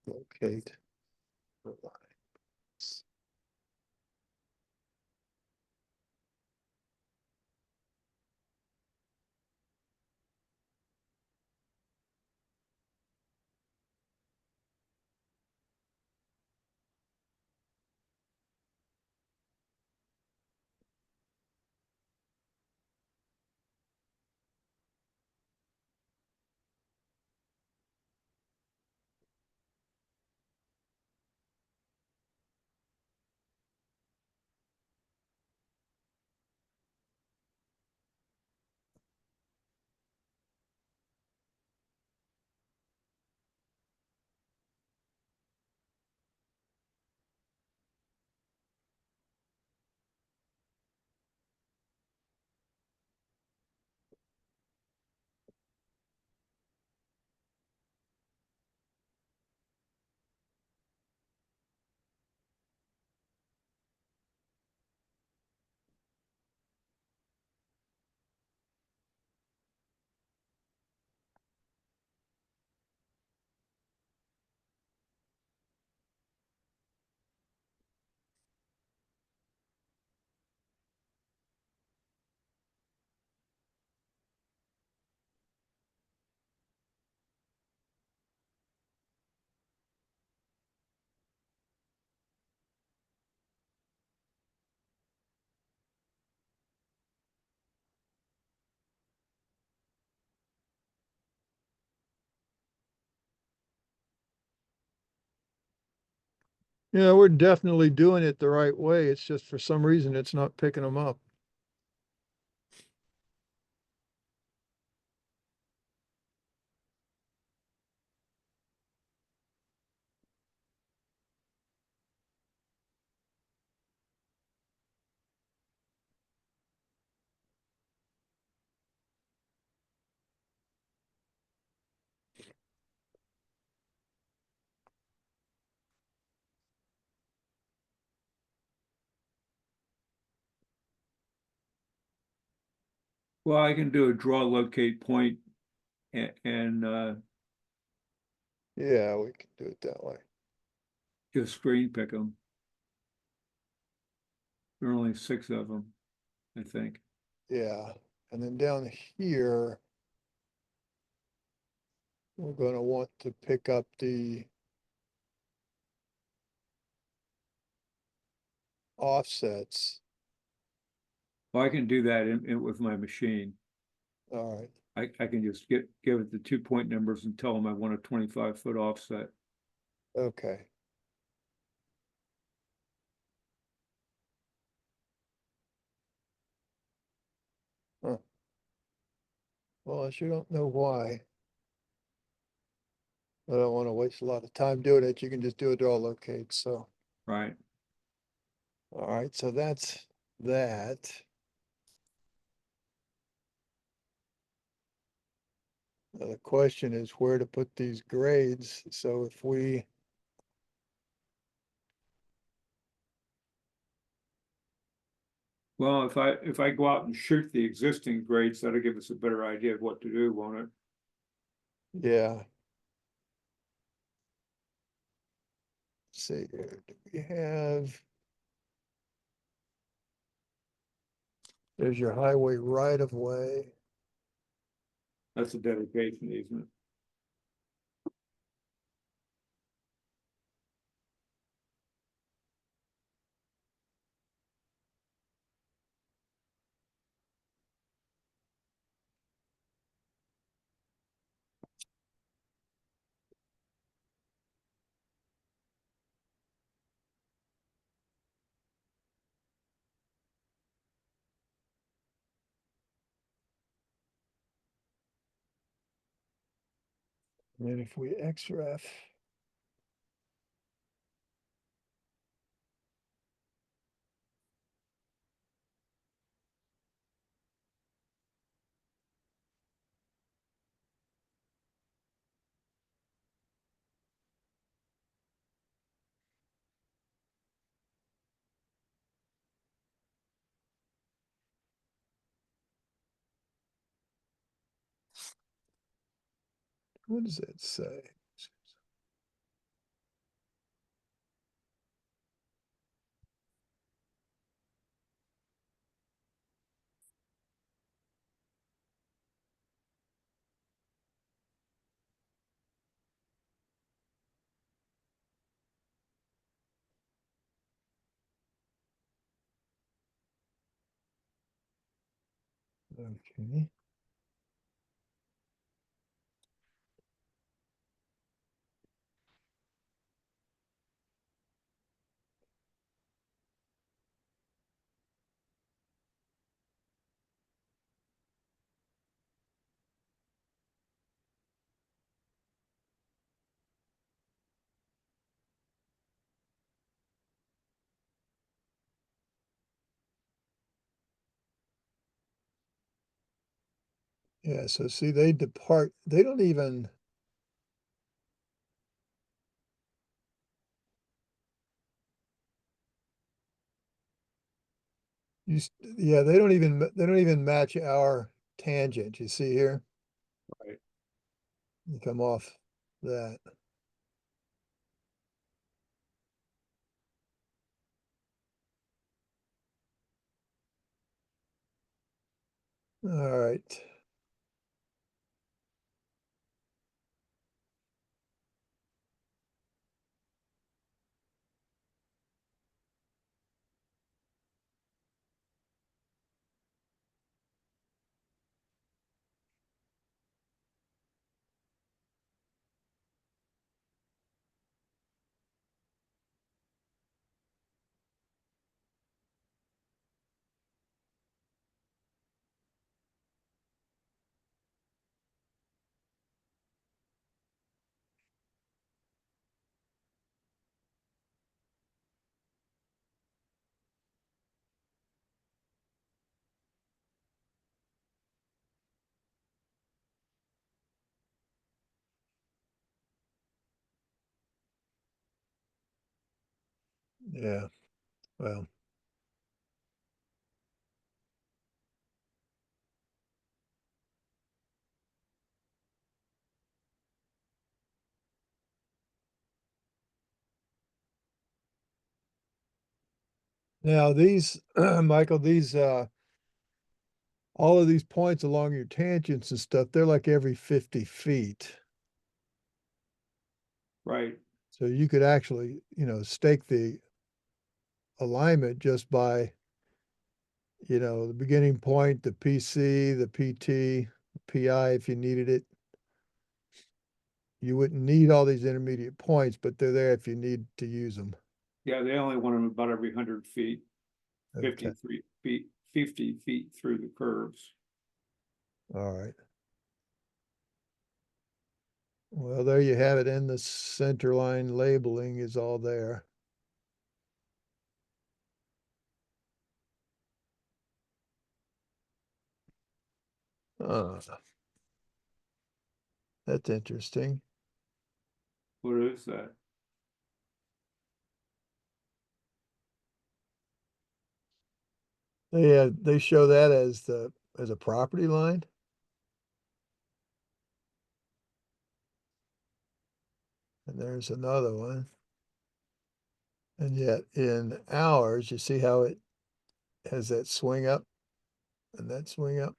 Locate. Yeah, we're definitely doing it the right way. It's just for some reason it's not picking them up. Well, I can do a draw locate point and Yeah, we can do it that way. just screen pick them. There are only 6 of them, I think. Yeah, and then down here, we're gonna want to pick up the offsets. Well, I can do that with my machine. All right, I can just give it the 2 point numbers and tell them I want a 25-foot offset. okay. Huh. Well, I sure don't know why. I don't want to waste a lot of time doing it. You can just do a draw locate, so. Right. All right, so that's that. Now the question is where to put these grades. So if we, Well, if I go out and shoot the existing grades, that'll give us a better idea of what to do, won't it? yeah. Let's see here, do we have, there's your highway right of way. That's a dedication easement. And if we XREF, what does that say? Okay. Yeah, so see, they depart, they don't even, yeah, they don't even match our tangent, you see here? Right. You come off that. All right. Yeah, well. Now these, Michael, these, all of these points along your tangents and stuff, they're like every 50 feet. Right. So you could actually, stake the alignment just by, the beginning point, the PC, the PT, PI if you needed it. You wouldn't need all these intermediate points, but they're there if you need to use them. Yeah, they only want them about every 100 feet, Okay, 50 feet through the curves. all right. Well, there you have it, and the center line labeling is all there. That's interesting. What is that? They show that as a property line, and there's another one. And yet in ours, you see how it has that swing up and that swing up?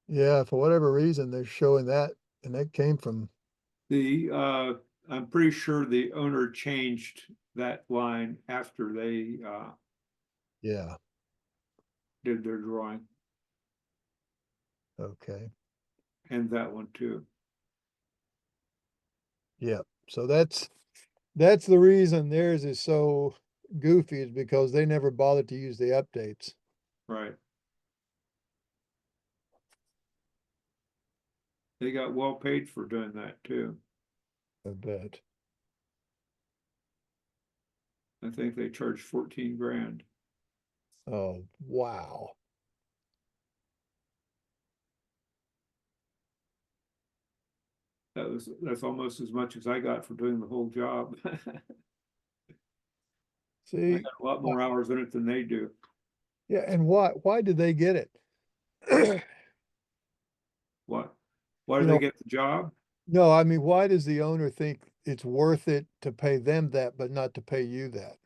Yeah, for whatever reason, they're showing that, and that came from, I'm pretty sure the owner changed that line after they yeah, did their drawing, okay. and that one too. Yeah. So that's the reason theirs is so goofy is because they never bothered to use the updates. Right. They got well paid for doing that too. I bet. I think they charged 14 grand. Oh, wow. That's almost as much as I got for doing the whole job. I See, got a lot more hours in it than they do. yeah, and why did they get it? What? Why You do they know, get the job? no, I mean, why does the owner think it's worth it to pay them that, but not to pay you that?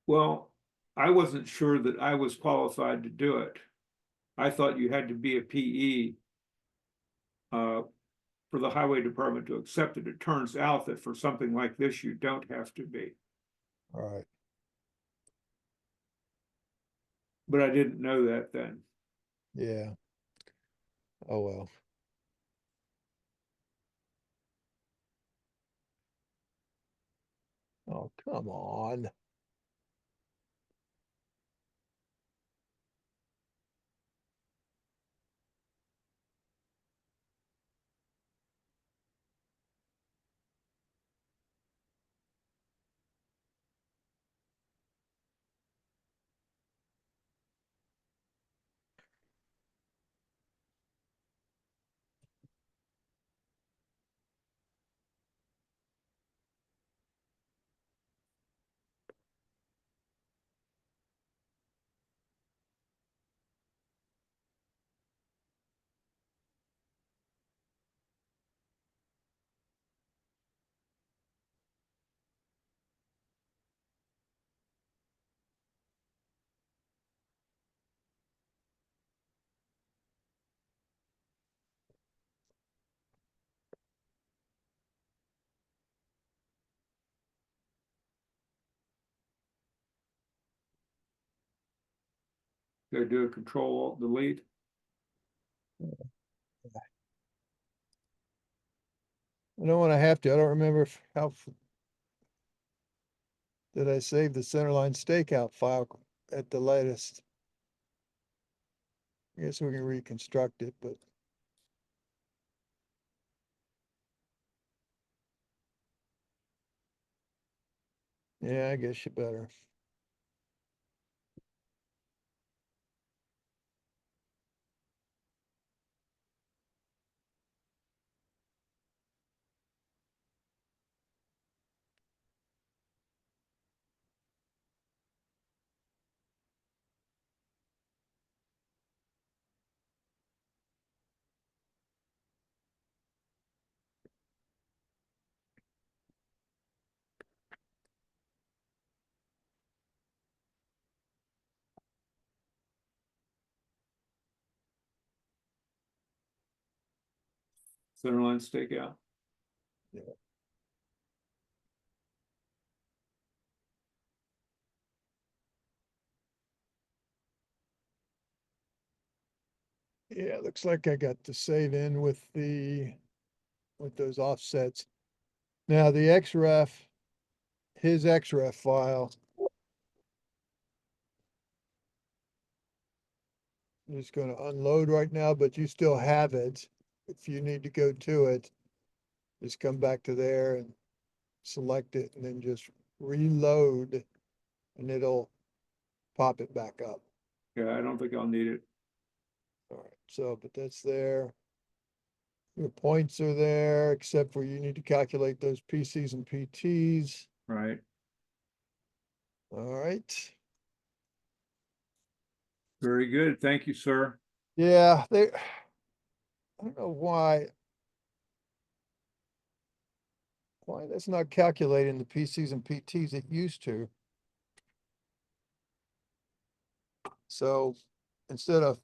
Well, I wasn't sure that I was qualified to do it. I thought you had to be a PE for the highway department to accept it. It turns out that for something like this, you don't have to be. All right. But I didn't know that then. Yeah. Oh, well. Oh, come on. Go do a control alt delete. I don't want to have to. I don't remember did I save the Centerline stakeout file at the latest? I guess we can reconstruct it, but yeah, I guess you better. Centerline stakeout. Yeah, looks like I got the save in with those offsets. Now the XREF, his XREF file is going to unload right now, but you still have it. If you need to go to it, just come back to there and select it and then just reload and it'll pop it back up. Yeah, I don't think I'll need it. All right, so, but that's there. Your points are there, except for you need to calculate those PCs and PTs. Right. All right. Very good. Thank you, sir. Yeah, I don't know why that's not calculating the PCs and PTs it used to. So instead of,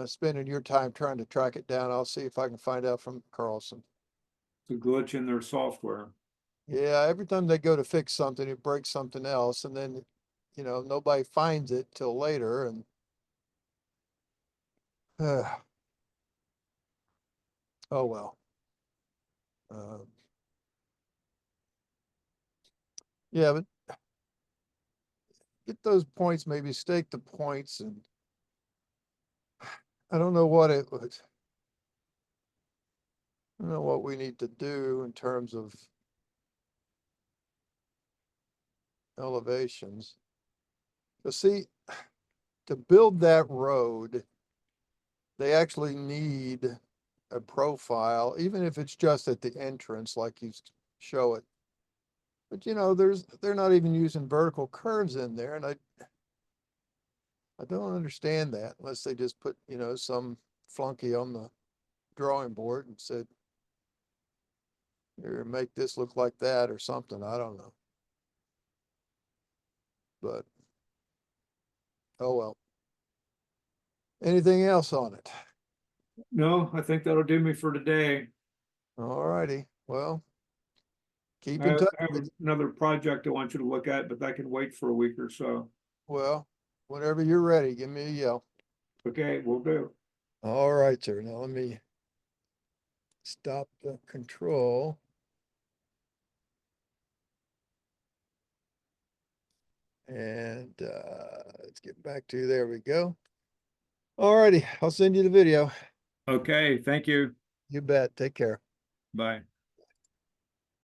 spending your time trying to track it down, I'll see if I can find out from Carlson. It's a glitch in their software. Yeah, every time they go to fix something, it breaks something else, and then, nobody finds it till later, and oh well. Yeah, but get those points, maybe stake the points, and I don't know what it would. I don't know what we need to do in terms of elevations. But see, to build that road, they actually need a profile, even if it's just at the entrance, like you show it. But they're not even using vertical curves in there, and I don't understand that unless they just put, some flunky on the drawing board and said, here, make this look like that or something. I don't know. But oh well. Anything else on it? No, I think that'll do me for today. All righty. Well, keep I in touch have with another project I want you to look at, but that can wait for a week or so. well, whenever you're ready, give me a yell. Okay, we'll do. All right, sir. Now let me stop the control. And let's get back to, there we go. All righty, I'll send you the video. Okay, thank you. You bet. Take care. Bye.